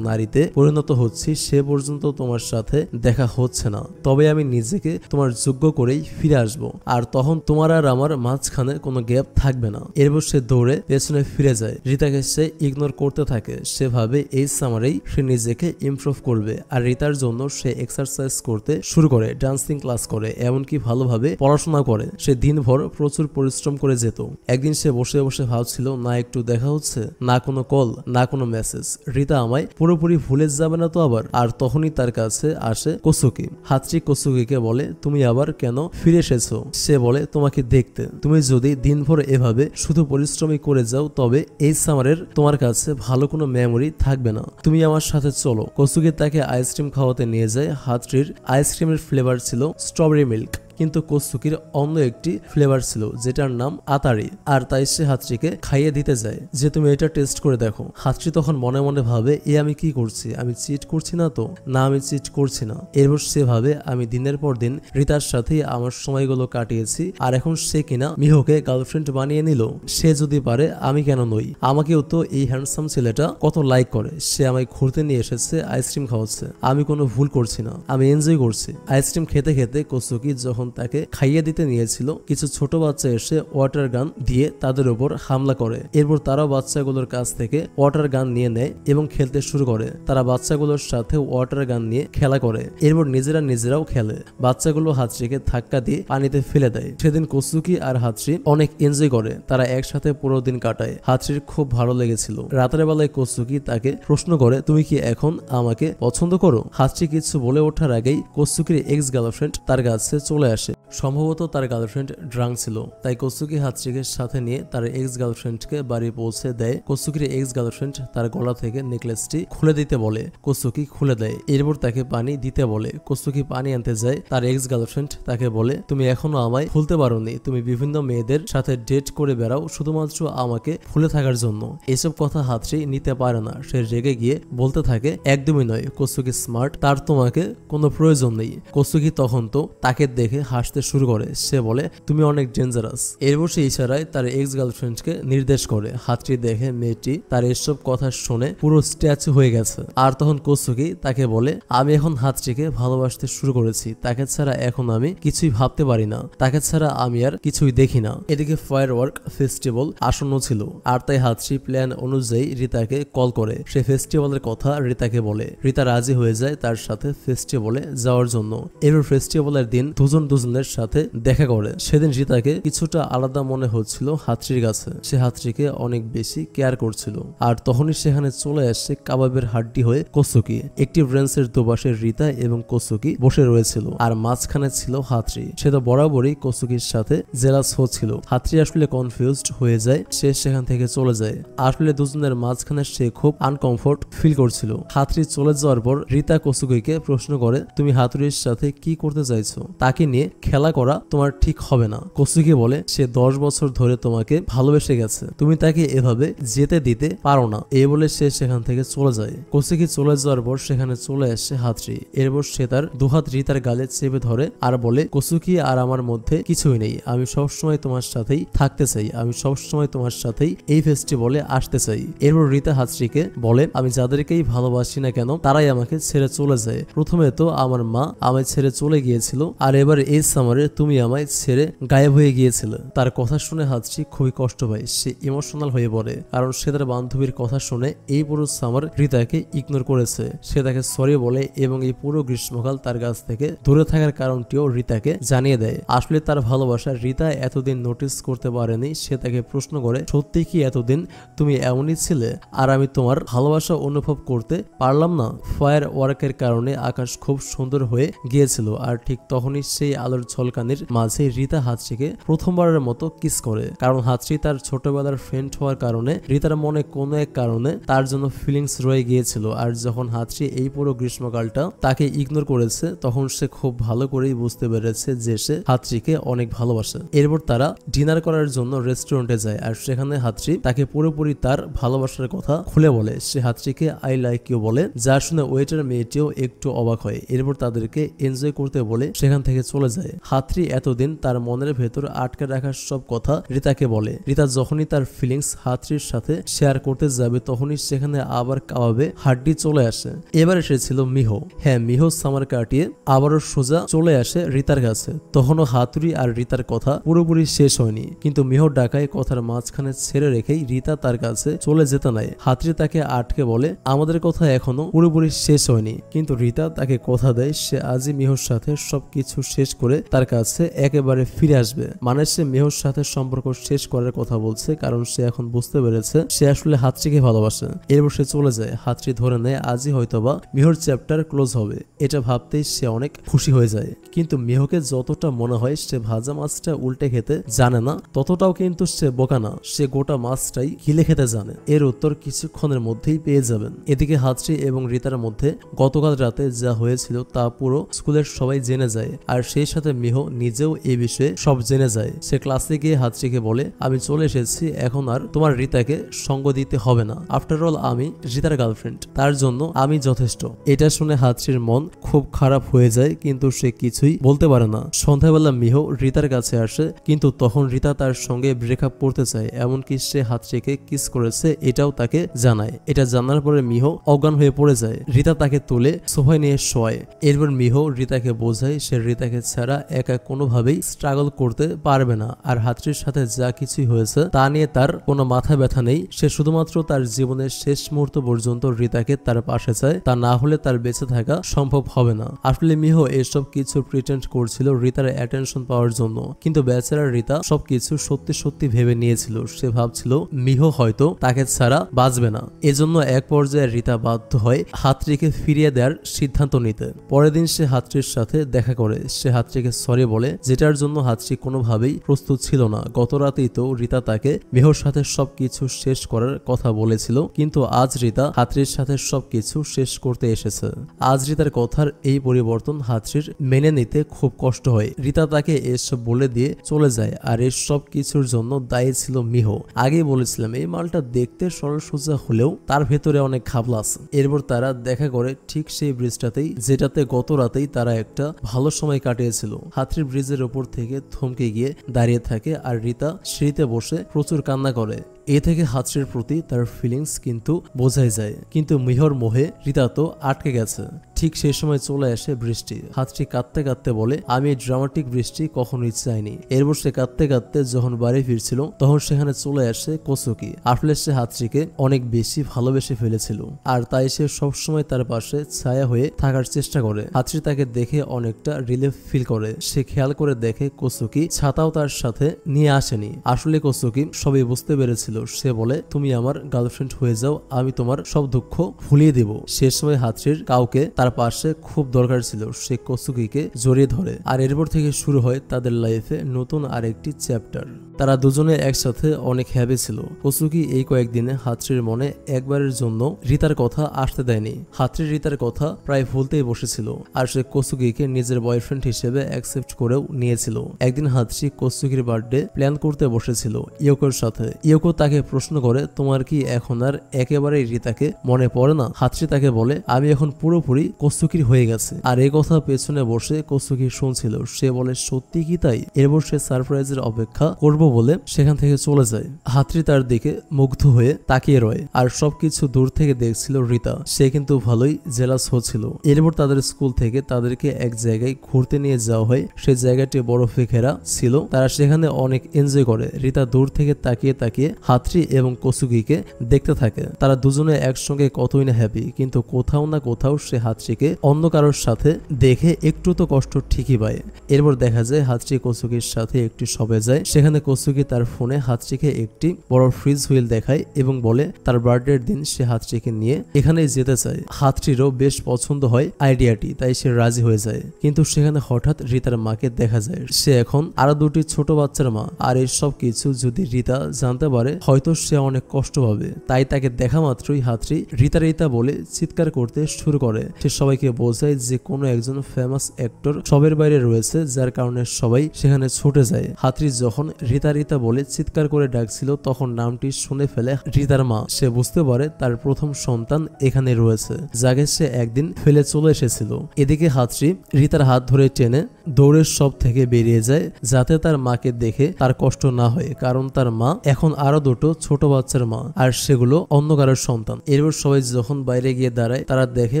নারীতে পরিণত হচ্ছি সে পর্যন্ত তোমার সাথে দেখা হচ্ছে না, তবে আমি নিজেকে তোমার যোগ্য করেই ফিরে আসবো আর তখন তোমার আর আমার মাঝখানে কোনো গ্যাপ থাকবে না। এরপর সে দৌড়ে পেছনে ফিরে যায়। রিতাকে সে ইগনোর করতে থাকে। সে ভাবে এই সামারেই সে নিজেকে ইমপ্রুভ করবে আর রিতার জন্য সে এক্সারসাইজ করতে শুরু করে, ডান্সিং ক্লাস করে, এমনকি ভালোভাবে পড়াশোনা করে। সে দিনভর প্রচুর পরিশ্রম করে যেত। একদিন সে বসে বসে ভাবছিল না একটু দেখা হচ্ছে, না কোনো কল, না কোনো মেসেজ, রিতা আমায় পুরোপুরি ভুলে যাবে না তো আবার। আর তখনই তার কাছে আসে কোসুকি। হাতড়ি কোসুকিকে বলে তুমি আবার কেন ফিরে এসেছো? সে বলে তোমাকে দেখতে। তুমি যদি দিনভর এভাবে শুধু পরিশ্রমই করে যাও তবে এই সামারের তোমার কাছে ভালো কোনো মেমোরি থাকবে না, তুমি আমার সাথে চলো। কোসুকি তাকে আইসক্রিম খাওয়াতে নিয়ে যায়। হাতড়ির আইসক্রিমের ফ্লেভার ছিল স্ট্রবেরি মিল্ক, কিন্তু কোসুকির অন্য একটি ফ্লেভার ছিল যেটার নাম আতারি। আর তাই সে হাতড়িকে খাইয়ে দিতে যায় যে তুমি এটা টেস্ট করে দেখো। হাতড়ি তখন মনে মনে ভাবে আমি কি করছি? আমি চিট করছি না তো? না, আমি চিট করছি না। এরপর সে ভাবে আমি দিনের পর দিন রিতার সাথেই আমার সময়গুলো কাটিয়েছি আর এখন সে কিনা মিহোকে গার্লফ্রেন্ড বানিয়ে নিল। সে যদি পারে আমি কেন নই? আমাকেও তো এই হ্যান্ডসাম ছেলেটা কত লাইক করে। সে আমায় ঘুরতে নিয়ে এসেছে, আইসক্রিম খাওয়াচ্ছে, আমি কোনো ভুল করছি না, আমি এনজয় করছি। আইসক্রিম খেতে খেতে কোসুকি যখন তাকে খাইয়ে দিতে নিয়েছিল কিছু ছোট বাচ্চা এসে ওয়াটার গান দিয়ে তাদের উপর হামলা করে। এরপর তারাও বাচ্চাগুলোর কাছ থেকে ওয়াটার গান নিয়ে নেয় এবং খেলতে শুরু করে। তারা বাচ্চাগুলোর সাথে ওয়াটার গান নিয়ে খেলা করে। এরপর নিজেরাও খেলে। বাচ্চাগুলো হাতড়িকে ধাক্কা দিয়ে পানিতে ফেলে দেয়। সেদিন কোসুকি আর হাতড়ি অনেক এনজয় করে। তারা একসাথে পুরো দিন কাটায়। হাতড়ির খুব ভালো লেগেছিল। রাতের বেলায় কোসুকি তাকে প্রশ্ন করে তুমি কি এখন আমাকে পছন্দ করো? হাতড়ি কিছু বলে ওঠার আগেই কোসুকির এক্স গার্লফ্রেন্ড তার কাছে চলে আসে। সম্ভবত তার গার্লফ্রেন্ড ড্রাঙ্ক ছিল, তাই কোসুকি হাতড়িকে সাথে নিয়ে তার এক্স গার্লফ্রেন্ডকে বাড়ি পৌঁছে দেয়। কোসুকির এক্স গার্লফ্রেন্ড তার গলা থেকে নেকলেসটি খুলে দিতে বলে। কোসুকি খুলে দেয়। এরপর তাকে পানি দিতে বলে। কোসুকি পানি আনতে যায়। তার এক্স গার্লফ্রেন্ড তাকে বলে তুমি এখনো আমায় ভুলতে পারোনি, তুমি বিভিন্ন মেয়েদের সাথে ডেট করে বেড়াও শুধুমাত্র আমাকে ভুলে থাকার জন্য। এসব কথা হাতড়ি নিতে পারে না। সে রেগে গিয়ে বলতে থাকে একদমই নয়, কোসুকি স্মার্ট, তার তোমাকে কোনো প্রয়োজন নেই। কোসুকি তখন তো তাকে দেখে হাসতে শুরু করে। সে বলে তুমি অনেক ডেঞ্জারাস। এরপর সে ইশারায় তার এক্স গার্লফ্রেন্ডকে নির্দেশ করে। হাতড়ি দেখে মেয়েটি তার এসব কথা শুনে পুরো স্ট্যাচু হয়ে গেছে। আর তখন কোসুকি তাকে বলে আমি এখন হাতড়িকে ভালোবাসতে শুরু করেছি, তাকে ছাড়া এখন আমি কিছুই ভাবতে পারি না, তাকে ছাড়া আমি আর কিছুই দেখি না। এদিকে ফায়ারওয়ার্ক ফেস্টিভ্যাল আসন্ন ছিল আর তাই হাতড়ি প্ল্যান অনুযায়ী রিতাকে কল করে। সে ফেস্টিভ্যালের কথা রিতাকে বলে। রিতা রাজি হয়ে যায় তার সাথে ফেস্টিভ্যালে যাওয়ার জন্য। এরপর ফেস্টিভ্যালের দিন দুজনের সাথে দেখা করে। সেদিন রিতাকে কিছুটা আলাদা মনে হচ্ছিল হাতড়ির কাছে। সে হাতড়িকে অনেক বেশি কেয়ার করছিল। আর তখনই সেখানে চলে আসছে কাবাবের হাড্ডি হয়ে কোসুকি। একটি ব্রেঞ্চের দুপাশে রিতা এবং কোসুকি বসে রয়েছিল আর মাঝখানে ছিল হাতড়ি। সে তো বরাবরই কোসুকির সাথে জেলাস হচ্ছিল। হাতড়ি আসলে কনফিউজড হয়ে যায়। সে সেখান থেকে চলে যায়। আসলে দুজনের মাঝখানে সে খুব আনকমফোর্ট ফিল করছিল। হাতড়ি চলে যাওয়ার পর রিতা কোসুকিকে প্রশ্ন করে তুমি হাতুড়ির সাথে কি করতে চাইছো? তাকে নিয়ে খেলা করা তোমার ঠিক হবে না। কোসুকি বলে সে 10 বছর ধরে তোমাকে ভালোবেসে গেছে, তুমি তাকে এভাবে যেতে দিতে পারো না। এই বলে সে সেখান থেকে চলে যায়। কোসুকি চলে যাওয়ার পর সেখানে চলে আসে হাতরি। এরপর সে তার দুহাত রিতার গালে চেপে ধরে আর বলে, কোসুকি আর আমার মধ্যে কিছুই নেই, আমি সবসময় তোমার সাথেই থাকতে চাই, আমি সবসময় তোমার সাথেই এই ফেস্টিভ্যালে আসতে চাই। এরপর রিতা হাতরিকে বলে, আমি যাদেরকেই ভালোবাসি না কেন তারাই আমাকে ছেড়ে চলে যায়। প্রথমে তো আমার মা আমায় ছেড়ে চলে গিয়েছিল, আর এবার এই সামারে তুমি আমায় ছেড়ে গায়েব হয়ে গিয়েছিলে। তার কথা শুনে হাতরি খুবই কষ্ট পায়, সে ইমোশনাল হয়ে পড়ে, কারণ সে তার বান্ধবীর কথা শুনে এই পুরো সামার রিতাকে ইগনোর করেছে। সে তাকে সরি বলে এবং এই পুরো গ্রীষ্মকাল তার কাছ থেকে দূরে থাকার কারণটিও রিতাকে জানিয়ে দেয়। আসলে তার ভালোবাসা রিতা এতদিন নোটিস করতে পারেনি। সে তাকে প্রশ্ন করে, সত্যি কি এতদিন তুমি এমনই ছিলে আর আমি তোমার ভালোবাসা অনুভব করতে পারলাম না? ফায়ার ওয়ার্কের কারণে আকাশ খুব সুন্দর হয়ে গিয়েছিল, আর ঠিক তখনই সেই আলোর ঝলকানির মাঝে রিতা হাতরিকে প্রথমবারের মতো কিস করে। কারণ হাতরি তার ছোটবেলার ফ্রেন্ড হওয়ার কারণে রিতার মনে কোনো এক কারণে তার জন্য ফিলিংস রয়ে গিয়েছিল। আর যখন হাতরি এই পুরো গ্রীষ্মকালটা তাকে ইগনোর করেছে তখন সে খুব ভালো করেই বুঝতে পেরেছে যে সে হাতরিকে অনেক ভালোবাসে। এরপর তারা ডিনার করার জন্য রেস্টুরেন্টে যায়, আর সেখানে হাতরি তাকে পুরোপুরি তার ভালোবাসার কথা খুলে বলে। সে হাতরিকে আই লাইক ইউ বলে, যা শুনে ওয়েটার মেয়েটিও একটু অবাক হয়। এরপর তাদেরকে এনজয় করতে বলে সেখান থেকে চলে যায়। হাতরি এতদিন তার মনের ভেতর আটকে রাখার সব কথা রিতাকে বলে। রিতা যখনই তার ফিলিংস হাতরির সাথে শেয়ার করতে যাবে তখনই সেখানে আবার কাবাবে হাড্ডি চলে আসে। এবার এসেছিল মিহো। হ্যাঁ, মিহো সামার কাটিয়ে আবারও সোজা চলে আসে রিতার কাছে। তখনও হাতুড়ি আর রিতার কথা পুরোপুরি শেষ হয়নি, কিন্তু মিহো ডাকায় কথার মাঝখানে ছেড়ে রেখেই রিতা তার কাছে চলে যেতে নাই। হাতুড়ি তাকে আটকে বলে, আমাদের কথা এখনো পুরোপুরি শেষ হয়নি। কিন্তু রিতা তাকে কথা দেয় সে আজই মিহোর সাথে সবকিছু শেষ করে তার কাছে একেবারে ফিরে আসবে। মানে সে মিহোর সাথে সম্পর্ক শেষ করার কথা বলছে, কারণ সে এখন বুঝতে পেরেছে সে আসলে হাতরিকে ভালোবাসে। এরপর সে চলে যায়। হাতরি ধরে নেয় আজই হয়তোবা মিহোর চ্যাপ্টার ক্লোজ হবে। এটা ভাবতেই সে অনেক খুশি হয়ে যায়। কিন্তু মিহোকে যতটা মনে হয় সে ভাজা মাছটা উল্টে খেতে জানে না, ততটাও কিন্তু সে বোকা না। সে গোটা মাছটাই গিলে খেতে জানে। এর উত্তর কিছুক্ষণের মধ্যেই পেয়ে যাবেন। এদিকে হাতরি এবং রিতার মধ্যে গতকাল রাতে যা হয়েছিল তা পুরো স্কুলের সবাই জেনে যায়, আর সেই সাথে মিহো নিজেও এই বিষয়ে সব জেনে যায়। সে ক্লাসে গিয়ে হাতরিকে বলে, আমি চলে এসেছি, এখন আর তোমার রিতাকে সঙ্গ দিতে হবে না। আফটার অল আমি রিতার গার্লফ্রেন্ড, তার জন্য আমি যথেষ্ট। এটা শুনে হাতরির মন খুব খারাপ হয়ে যায়, কিন্তু সে কিছুই বলতে পারে না। সন্ধ্যাবেলা মিহো রিতার কাছে আসে, কিন্তু তখন রিতা তার সঙ্গে ব্রেকআপ করতে চায়, এমনকি সে হাতরিকে কিস করেছে এটাও তাকে জানায়। এটা জানার পরে মিহো অজ্ঞান হয়ে পড়ে যায়। রিতা তাকে তুলে সোফায় নিয়ে শোয়। এরপর মিহো রিতাকে বোঝায় সে রিতাকে ছাড়া একা কোনোভাবেই স্ট্রাগল করতে পারবে না, আর হাতরির সাথে যা কিছুই হয়েছে তা নিয়ে তার কোনো মাথা ব্যথা নেই। সে শুধুমাত্র তার জীবনের শেষ মুহূর্ত পর্যন্ত রিতাকে তার পাশে চায়, তা না হলে তার বেঁচে থাকা সম্ভব হবে না। আসলে মিহো এসব কিছু প্রিটেন্ড করছিল রিতার অ্যাটেনশন পাওয়ার জন্য, কিন্তু বেচারা রিতা সবকিছু সত্যি সত্যি ভেবে নিয়েছিল। সে ভাবছিল মিহো হয়তো তাকে ছাড়া বাঁচবে না। এজন্য এক পর্যায়ে রিতা বাধ্য হয় হাতরিকে ফিরিয়ে দেওয়ার সিদ্ধান্ত নিতে। পরের দিন সে হাতরির সাথে দেখা করে। সে হাতরিকে সরি বলে, যেটার জন্য হাতরি কোনোভাবেই প্রস্তুত ছিল না। গত রাতেই তো রিতা তাকে মিহোর সাথে সবকিছু শেষ করার কথা বলেছিল, কিন্তু আজ রিতা হাতরির সাথে সবকিছু শেষ করতে এসেছে। আজ রিতার কথার এই পরিবর্তন হাতরির মেনে নিতে খুব কষ্ট হয়। রিতা তাকে এসব বলে দিয়ে চলে যায়, আর এর সব কিছুর জন্য দায়ী ছিল মিহো। আগেই বলেছিলাম এই মালটা দেখতে সরল সোজা হলেও তার ভেতরে অনেক খাবলা আছে। এরপর তারা দেখা করে ঠিক সেই ব্রিজটাতেই, যেটাতে গত রাতেই তারা একটা ভালো সময় কাটিয়েছিল। হাতরির ব্রিজের ওপর থেকে থমকে গিয়ে দাঁড়িয়ে থাকে, আর রিতা সিঁড়িতে বসে প্রচুর কান্না করে। এ থেকে হাতরির প্রতি তার ফিলিংস কিন্তু বোঝাই যায়, কিন্তু মিহর মোহে রিতা তো আটকে গেছে। ঠিক সেই সময় চলে আসে বৃষ্টি। হাতরি কাঁদতে কাঁদতে বলে, আমি এই ড্রামাটিক বৃষ্টি কখনোই চাইনি। এরপর সে কাঁদতে কাঁদতে যখন বাড়ি ফিরছিল তখন সেখানে চলে আসে কোসুকি। আসলে সে হাতরিকে অনেক বেশি ভালোবেসে ফেলেছিল, আর তাই সে সবসময় তার পাশে ছায়া হয়ে থাকার চেষ্টা করে। হাতরি তাকে দেখে অনেকটা রিলিফ ফিল করে। সে খেয়াল করে দেখে কোসুকি ছাতাও তার সাথে নিয়ে আসেনি। আসলে কোসুকি সবই বুঝতে পেরেছিল। সে বলে, তুমি আমার গার্লফ্রেন্ড হয়ে যাও, আমি তোমার সব দুঃখ ভুলিয়ে দেব। সে সময় হাতরির কাউকে তার পাশে খুব দরকার ছিল। সে কোসুকিকে জড়িয়ে ধরে, আর এরপর থেকে শুরু হয় তাদের লাইফে নতুন আরেকটি চ্যাপ্টার। তারা দুজনে একসাথে অনেক হ্যাপি ছিল। কোসুকি এই কয়েকদিনে হাতড়ির মনে একবারের জন্য রিতার কথা আসতে দেয়নি। হাতড়ি রিতার কথা প্রায় ভুলতেই বসেছিল আর সে কোসুকিকে নিজের বয়ফ্রেন্ড হিসেবে অ্যাকসেপ্ট করেও নিয়েছিল। একদিন হাতড়ি কোসুকির বার্থডে প্ল্যান করতে বসেছিল ইয়োকোর সাথে। ইয়োকো তাকে প্রশ্ন করে, তোমার কি এখন আর একেবারেই রিতাকে মনে পড়ে না? হাতড়ি তাকে বলে, আমি এখন পুরোপুরি কোসুকির হয়ে গেছে। আর এই কথা পেছনে বসে কোসুকি শুনছিল। সে বলে, সত্যি কি তাই? এরপর সে সারপ্রাইজের অপেক্ষা করব বলে সেখান থেকে চলে যায়। হাতড়ি তার দিকে মুগ্ধ হয়ে তাকিয়ে রয় আর সবকিছু দূর থেকে দেখছিল রিতা। সে কিন্তু ভালোই জেলাস হচ্ছিল। এরপর তাদের স্কুল থেকে তাদেরকে এক জায়গায় ঘুরতে নিয়ে যাওয়া হয়। সেই জায়গাটি বরফে ঘেরা ছিল। তারা সেখানে অনেক এনজয় করে। রিতা দূর থেকে তাকিয়ে তাকিয়ে হাতড়ি এবং কোসুকিকে দেখতে থাকে। তারা দুজনে একসঙ্গে কতই না হ্যাপি, কিন্তু কোথাও না কোথাও সে হাতড়িকে অন্য কারোর সাথে দেখে একটু তো কষ্ট ঠিকই পায়। এরপর দেখা যায় হাতড়ি কোসুকির সাথে একটি শপে যায়। সেখানে কোসুকি তার ফোনে হাতড়িকে একটি বড় ফ্রিজ হুইল দেখায় এবং বলে তার বার্থডের দিন সে হাতড়িকে নিয়ে এখানেই যেতে চায়। হাতড়িরও বেশ পছন্দ হয় আইডিয়াটি, তাই সে রাজি হয়ে যায়। কিন্তু সেখানে হঠাৎ রিতার মাকে দেখা যায়। সে এখন আরো দুটি ছোট বাচ্চার মা। আর এই সব কিছু যদি রিতা জানতে পারে হয়তো সে অনেক কষ্ট পাবে। তাই তাকে দেখা মাত্রই হাতড়ি রিতা রিতা বলে চিৎকার করতে শুরু করে। সে সবাইকে বোঝায় যে কোনো একজন ফেমাস অ্যাক্টর সবের বাইরে রয়েছে, যার কারণে সবাই সেখানে ছুটে যায়। হাতড়ি যখন রিতা রিতা বলে চিৎকার করে ডাকছিল তখন নামটি শুনে ফেলে রিতার মা। সে বুঝতে পারে তার প্রথম সন্তান এখানে রয়েছে, যাকে সে একদিন ফেলে চলে এসেছিল। এদিকে হাতড়ি রিতার হাত ধরে টেনে দৌড়ের সব থেকে বেরিয়ে যায়, যাতে তার মাকে দেখে তার কষ্ট না হয়, কারণ তার মা এখন আরো দুটো ছোট বাচ্চার মা আর সেগুলো অন্য কারোর সন্তান। এরপর সবাই যখন বাইরে গিয়ে দাঁড়ায় তারা দেখে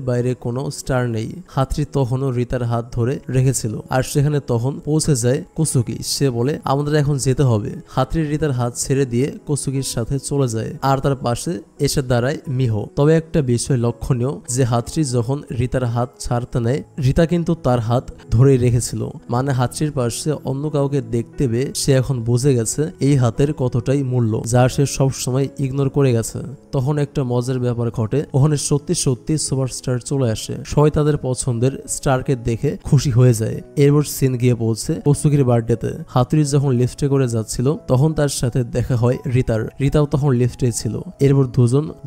বাইরে কোনো স্টার নেই। হাতড়ি তখনও রিতার হাত ধরে রেখেছিল আর সেখানে তখন পৌঁছে যায় কোসুকি। সে বলে, আমাদের এখন যেতে হবে। হাতড়ি রিতার হাত ছেড়ে দিয়ে কোসুকির সাথে চলে যায় আর তার পাশে এসে দাঁড়ায় মিহো। তবে একটা বিষয় লক্ষণীয় যে হাতড়ি যখন রিতার হাত ছাড়তে নেয় রিতা কিন্তু তার হাত ধরেই রেখেছিল। মানে হাতড়ির পাশে অন্য কাউকে দেখতে পেয়ে সে এখন বুঝে গেছে এই হাতের কতটাই মূল্য, যা সে সব সময় ইগনোর করে গেছে। তখন একটা মজার ব্যাপার ঘটে। ওখানে সত্যি সত্যি সুপারস্টার চলে আসে। সবাই তাদের পছন্দের স্টারকে দেখে খুশি হয়ে যায়। এরপর সিন গিয়ে পৌঁছে কোসুকির বার্থডেতে। হাতুড়ি যখন লিফটে করে যাচ্ছিল তখন তার সাথে দেখা হয় রিতার। রিতাও তখন লিফটে ছিল। এরপর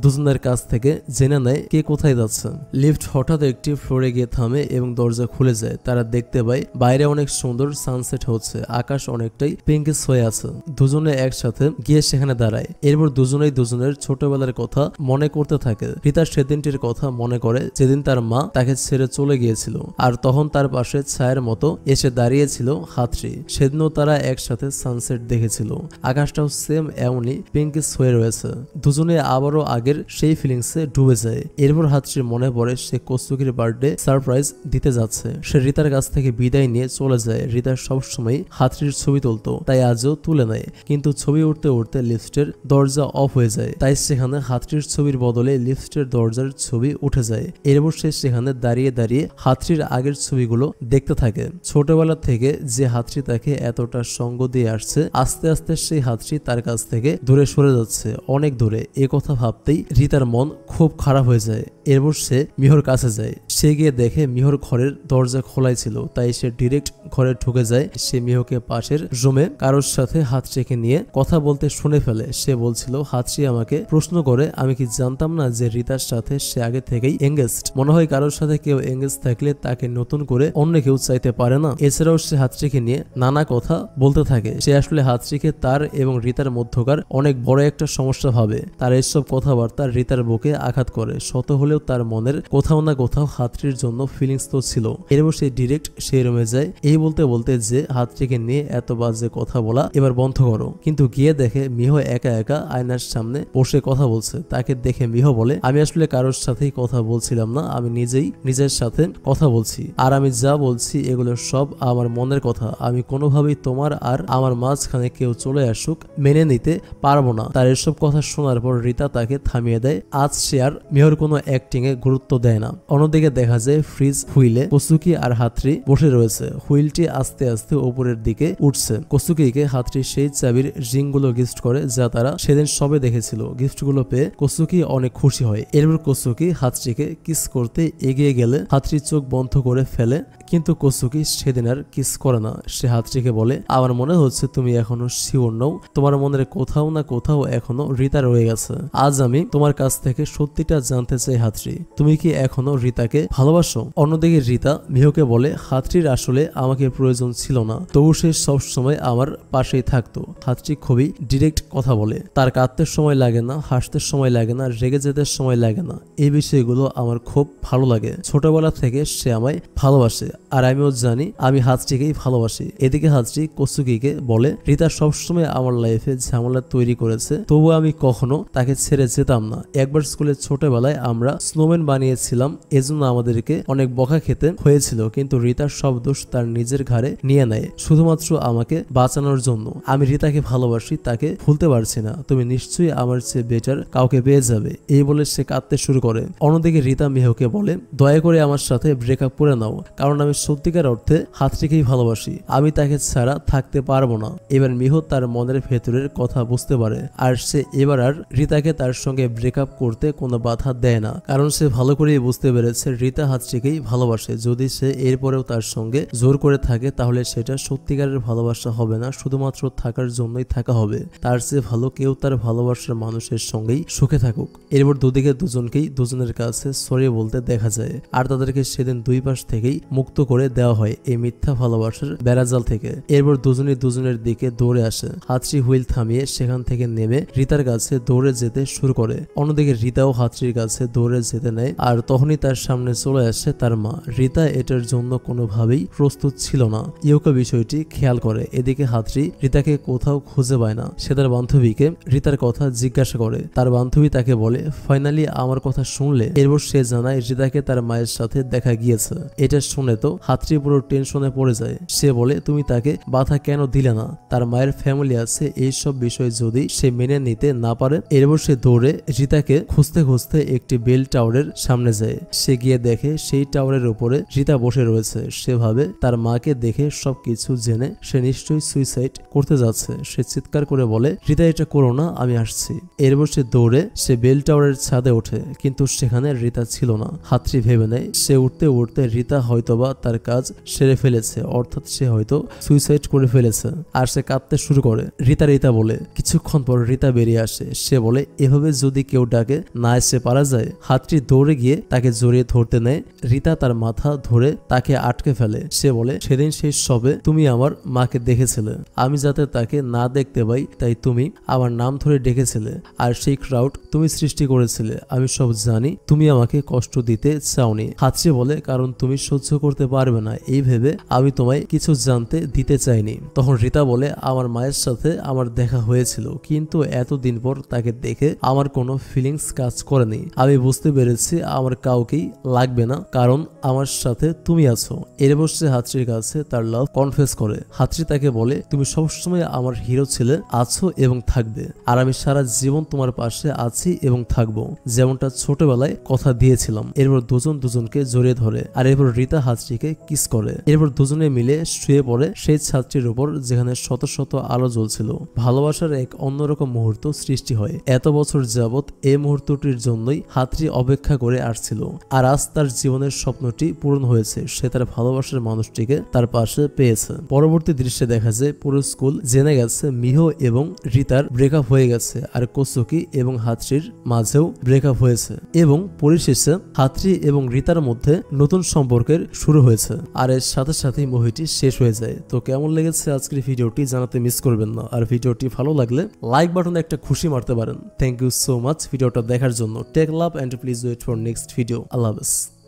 দুজনের কাছ থেকে জেনে নেয় কে কোথায় যাচ্ছে। লিফট হঠাৎ একটি ফ্লোরে গিয়ে থামে এবং দরজা খুলে যায়। তারা দেখতে পায় বাইরে অনেক সুন্দর সানসেট হচ্ছে। আকাশ অনেকটাই পিঙ্কিশ হয়ে আছে। দুজনে একসাথে গিয়ে সেখানে দাঁড়ায়। এরপর দুজনেই দুজনের ছোটবেলার কথা মনে করতে থাকে। রিতা সেদিনটির কথা মনে করে যেদিন তার মা তাকে ছেড়ে চলে গিয়েছিল আর তখন তার পাশে ছায়ের মতো এসে দাঁড়িয়েছিল হাতড়ি। সেদিনও তারা একসাথে সানসেট দেখেছিল। আকাশটাও সেম এমনই পিঙ্কিশ হয়ে রয়েছে। দুজনে আবারও আগের সেই ফিলিংসে ডুবে যায়। এরপর হাতড়ির মনে পড়ে সে কোসুকির বার্থডে সারপ্রাইজ দিতে যাচ্ছে। সে রিতার কাছ থেকে বিদায় নিয়ে চলে যায়। রিতা সবসময় হাতড়ির ছবি তুলতো, তাই আজও তুলে নেয়। কিন্তু ছবি উঠতে উঠতে লিফটের দরজা অফ হয়ে যায়। তাই সেখানে হাতড়ির ছবির বদলে লিফটের দরজার ছবি উঠে যায়। এরপর সে সেখানে দাঁড়িয়ে দাঁড়িয়ে হাতড়ির আগের ছবিগুলো দেখতে থাকে। ছোটবেলা থেকে যে হাতড়ি তাকে এতটা সঙ্গ দিয়ে আসছে, আস্তে আস্তে সেই হাতড়ি তার কাছ থেকে দূরে সরে যাচ্ছে, অনেক দূরে। এ কথা ভাবতেই রিতার মন খুব খারাপ হয়ে যায়। এরপর সে মিহর কাছে যায়। সে গিয়ে দেখে মিহর ঘরের দরজা খোলাই ছিল, তাই সে ডিরেক্ট ঘরে ঢুকে যায়। সে মিহকে পাশের রুমে কারোর সাথে হাতড়িকে নিয়ে কথা বলতে শুনে ফেলে। সে বলছিল, হাতড়ি আমাকে প্রশ্ন করে আমি কি জানতাম না যে রিতার সাথে সে আগে থেকেই এঙ্গেজড। মনে হয় কারোর সাথে কেউ এঙ্গেজ থাকলে তাকে নতুন করে অন্য কেউ চাইতে পারে না। এছাড়াও সে হাতড়িকে নিয়ে নানা কথা বলতে থাকে। সে আসলে হাতড়িকে তার এবং রিতার মধ্যকার অনেক বড় একটা সমস্যা ভাবে। তার এসব কথাবার্তা রিতার বুকে আঘাত করে। শত হলেও তার মনের কোথাও না কোথাও হাতড়ির জন্য ফিলিংস তো ছিল। এরপর সে ডিরেক্ট সেই রুমে যায়, এই বলতে বলতে যে হাতড়িকে নিয়ে এত বাজে কথা বলা এবার বন্ধ করো। কিন্তু গিয়ে দেখে মিহ একা একা আয়নার সামনে বসে কথা বলছে। তাকে দেখে মিহ বলে, আমি আসলে কারোর সাথেই কথা বলছিলাম না, আমি নিজেই নিজের সাথে কথা বলছি। আর আমি যা বলছি এগুলো সব আমার মনের কথা। আমি কোনোভাবেই তোমার আর আমার মাঝখানে কেউ চলে আসুক মেনে নিতে পারবো না। তার এসব কথা শোনার পর রিতা তাকে থামিয়ে দেয়। আজ সে আর মিহর কোনো অ্যাক্টিং এ গুরুত্ব দেয় না। অন্যদিকে দেখা যায় ফ্রিজ হুইলে কোসুকি আর হাতড়ি বসে রয়েছে। হুইলটি আস্তে আস্তে উপরের দিকে উঠছে। কোসুকিকে হাতড়ি সেই চাবির রিংগুলো গিফট করে যা তারা সেদিন সবে দেখেছিল। গিফটগুলো পেয়ে কোসুকি অনেক খুশি হয়। এরপর কোসুকি হাতড়িকে কিস করতে এগিয়ে গেলে হাতড়ি চোখ বন্ধ করে ফেলে। কিন্তু কোসুকি সেদিন আর কিস করে না। সে হাতরিকে বলে, আমার মনে হচ্ছে তুমি এখনো শিওর নও, তোমার মনের কোথাও না কোথাও এখনো রিতা রয়ে গেছে। আজ আমি তোমার কাছ থেকে সত্যিটা জানতে চাই হাতরি, তুমি কি এখনো রিতাকে ভালোবাসো? অন্যদিকে রিতা মিহোকে বলে, হাতরির আসলে আমাকে প্রয়োজন ছিল না, তবু সে সবসময় আমার পাশেই থাকতো। হাতরি খুবই ডিরেক্ট কথা বলে, তার কাঁদতে সময় লাগে না, হাসতে সময় লাগে না, রেগে যেতে সময় লাগে না। এই বিষয়গুলো আমার খুব ভালো লাগে। ছোটবেলা থেকে সে আমায় ভালোবাসে আর আমিও জানি আমি হাতরিকেই ভালোবাসি। এদিকে হাতরি কোসুকিকে বলে, রিতা সবসময় আমার লাইফে ঝামেলা তৈরি করেছে, তবু আমি কখনো তাকে ছেড়ে যেতাম না। একবার স্কুলে ছোটবেলায় আমরা স্নোম্যান বানিয়েছিলাম, এজন্য আমাদেরকে অনেক বকা খেতে হয়েছিল, কিন্তু রিতার সব দোষ তার নিজের ঘাড়ে নিয়ে নেয় শুধুমাত্র আমাকে বাঁচানোর জন্য। আমি রিতাকে ভালোবাসি, তাকে ভুলতে পারছি না। তুমি নিশ্চয়ই আমার চেয়ে বেটার কাউকে পেয়ে যাবে। এই বলে সে কাঁদতে শুরু করে। অন্যদিকে রিতা মিহোকে বলে, দয়া করে আমার সাথে ব্রেকআপ করে নাও, কারণ আমি সত্যিকার অর্থে হাতরিকেই ভালোবাসি, আমি তাকে ছাড়া থাকতে পারবো না। এবার মিহো তার মনের ভেতরের কথা বুঝতে পারে আর সে এবার আর রিতাকে তার সঙ্গে ব্রেকআপ করতে কোনো বাধা দেয় না, কারণ সে ভালো করেই বুঝতে পেরেছে রিতা হাতরিকেই ভালোবাসে। যদি সে এরপরেও তার সঙ্গে জোর করে থাকে তাহলে সেটা সত্যিকারের ভালোবাসা হবে না, শুধুমাত্র থাকার জন্যই থাকা হবে। তার চেয়ে ভালো কেউ তার ভালোবাসার মানুষের সঙ্গেই সুখে থাকুক। এরপর দুদিকে দুজনকেই দুজনের কাছে সরি বলতে দেখা যায় আর তাদেরকে সেদিন দুই পাশ থেকেই মুক্ত করে দেওয়া হয় এই মিথ্যা ভালোবাসার বেড়াজাল থেকে। এরপর দুজনই দুজনের দিকে দৌড়ে আসে। হাতরি হুইল থামিয়ে সেখান থেকে নেমে রিতার কাছে দৌড়ে যেতে শুরু করে। অন্যদিকে রিতাও হাতরির কাছে দৌড়ে যেতে নেয় আর তখনই তার সামনে চলে আসে তার মা। রিতা এটার জন্য কোনোভাবেই প্রস্তুত ছিল না। ইউকা বিষয়টি খেয়াল করে। এদিকে হাতরি রিতাকে কোথাও খুঁজে পায় না। সে তার বান্ধবীকে রিতার কথা জিজ্ঞাসা করে। তার বান্ধবী তাকে বলে, ফাইনালি আমার কথা শুনলে? এরপর সে জানায় রিতাকে তার মায়ের সাথে দেখা গিয়েছে। এটা শুনে তো হাতরি পুরো টেনশনে পড়ে যায়। সে বলে, তুমি তাকে বাধা কেন দিলে না? তার মায়ের ফ্যামিলি আছে, এইসব বিষয় যদি সে মেনে নিতে না পারে। এরপর সে দৌড়ে রিতাকে খুঁজতে খুঁজতে একটি বেল টাওয়ারের সামনে যায়। সে গিয়ে দেখে সেই টাওয়ারের উপরে রিতা বসে রয়েছে। সে ভাবে তার মাকে দেখে সবকিছু জেনে সে নিশ্চয়ই সুইসাইড করতে যাচ্ছে। সে চিৎকার করে বলে, রিতা এটা করো না, আমি আসছি। এরপর সে দৌড়ে সে বেল টাওয়ারের ছাদে ওঠে, কিন্তু সেখানে রিতা ছিল না। হাতরি ভেবে নেয় সে উঠতে উঠতে রিতা হয়তোবা তার কাজ সেরে ফেলেছে, অর্থাৎ সে হয়তো সুইসাইড করে ফেলেছে। আর সে কাঁদতে শুরু করে। রিতা বলে। কিছুক্ষণ পর রিতা বেরিয়ে আসে। সে বলে, এভাবে যদি কেউ ডাকে না এসে পারা যায়। হাতরি দৌড়ে গিয়ে তাকে জড়িয়ে ধরতে নেয়। রিতা তার মাথা ধরে তাকে আটকে ফেলে। সে বলে, সেদিন শেষ সবে তুমি আমার মাকে দেখেছিলে, আমি যাতে তাকে না দেখতে পাই তাই তুমি আমার নাম ধরে ডেকেছিলে, আর সেই ক্রাউড তুমি সৃষ্টি করেছিলে। আমি সব জানি, তুমি আমাকে কষ্ট দিতে চাওনি। হাতরি বলে, কারণ তুমি সহ্য করতে পারবে না এই ভেবে আমি তোমায় কিছু জানতে দিতে চাইনি। তখন রিতা বলে, আমার মায়ের সাথে আমার দেখা হয়েছিল, কিন্তু এতদিন পর তাকে দেখে আমার কোনো ফিলিংস কাজ করেনি। আমি বুঝতে পেরেছি আমার কাউকেই লাগবে না, কারণ আমার সাথে তুমি আছো। এরপর সে হাতরির কাছে তার লাভ কনফেস করে। হাতরি তাকে বলে, তুমি সবসময় আমার হিরো ছেলে, আছো এবং থাকবে, আর আমি সারা জীবন তোমার পাশে আছি এবং থাকবো, যেমনটা ছোটবেলায় কথা দিয়েছিলাম। এরপর দুজন দুজনকে জড়িয়ে ধরে আর এরপর রিতা হাতরিকে কিস করে। এরপর দুজনে মিলে শুয়ে পড়ে সেই ছাদটির উপর, যেখানে শত শত আলো জ্বলছিল। ভালোবাসার এক অন্যরকম মুহূর্ত সৃষ্টি হয়। এত বছর যাবত এই মুহূর্তটির জন্যই হাতরি অপেক্ষা করে আসছিল, আর আজ তার জীবনের স্বপ্নটি পূরণ হয়েছে। সে তার ভালোবাসার মানুষটিকে তার পাশে পেয়েছে। পরবর্তী দৃশ্যে দেখা যায় পুরো স্কুল জেনে গেছে মিহো এবং রিতার ব্রেকআপ হয়ে গেছে, আর কোসুকি এবং হাতরির মাঝেও ব্রেকআপ হয়েছে, এবং পরিশেষে হাতরি এবং রিতার মধ্যে নতুন সম্পর্কের শুরু হয়েছে। আর এর সাথে সাথেই মুভিটি শেষ হয়ে যায়। তো কেমন লেগেছে আজকের ভিডিওটি জানাতে মিস করবেন না, আর ভিডিওটি ভালো লাগলে লাইক বাটনে একটা খুশি মারতে পারেন। থ্যাংক ইউ সো মাচ ভিডিওটা দেখার জন্য। Take love and please wait for next video. আল্লাহ হাফেজ।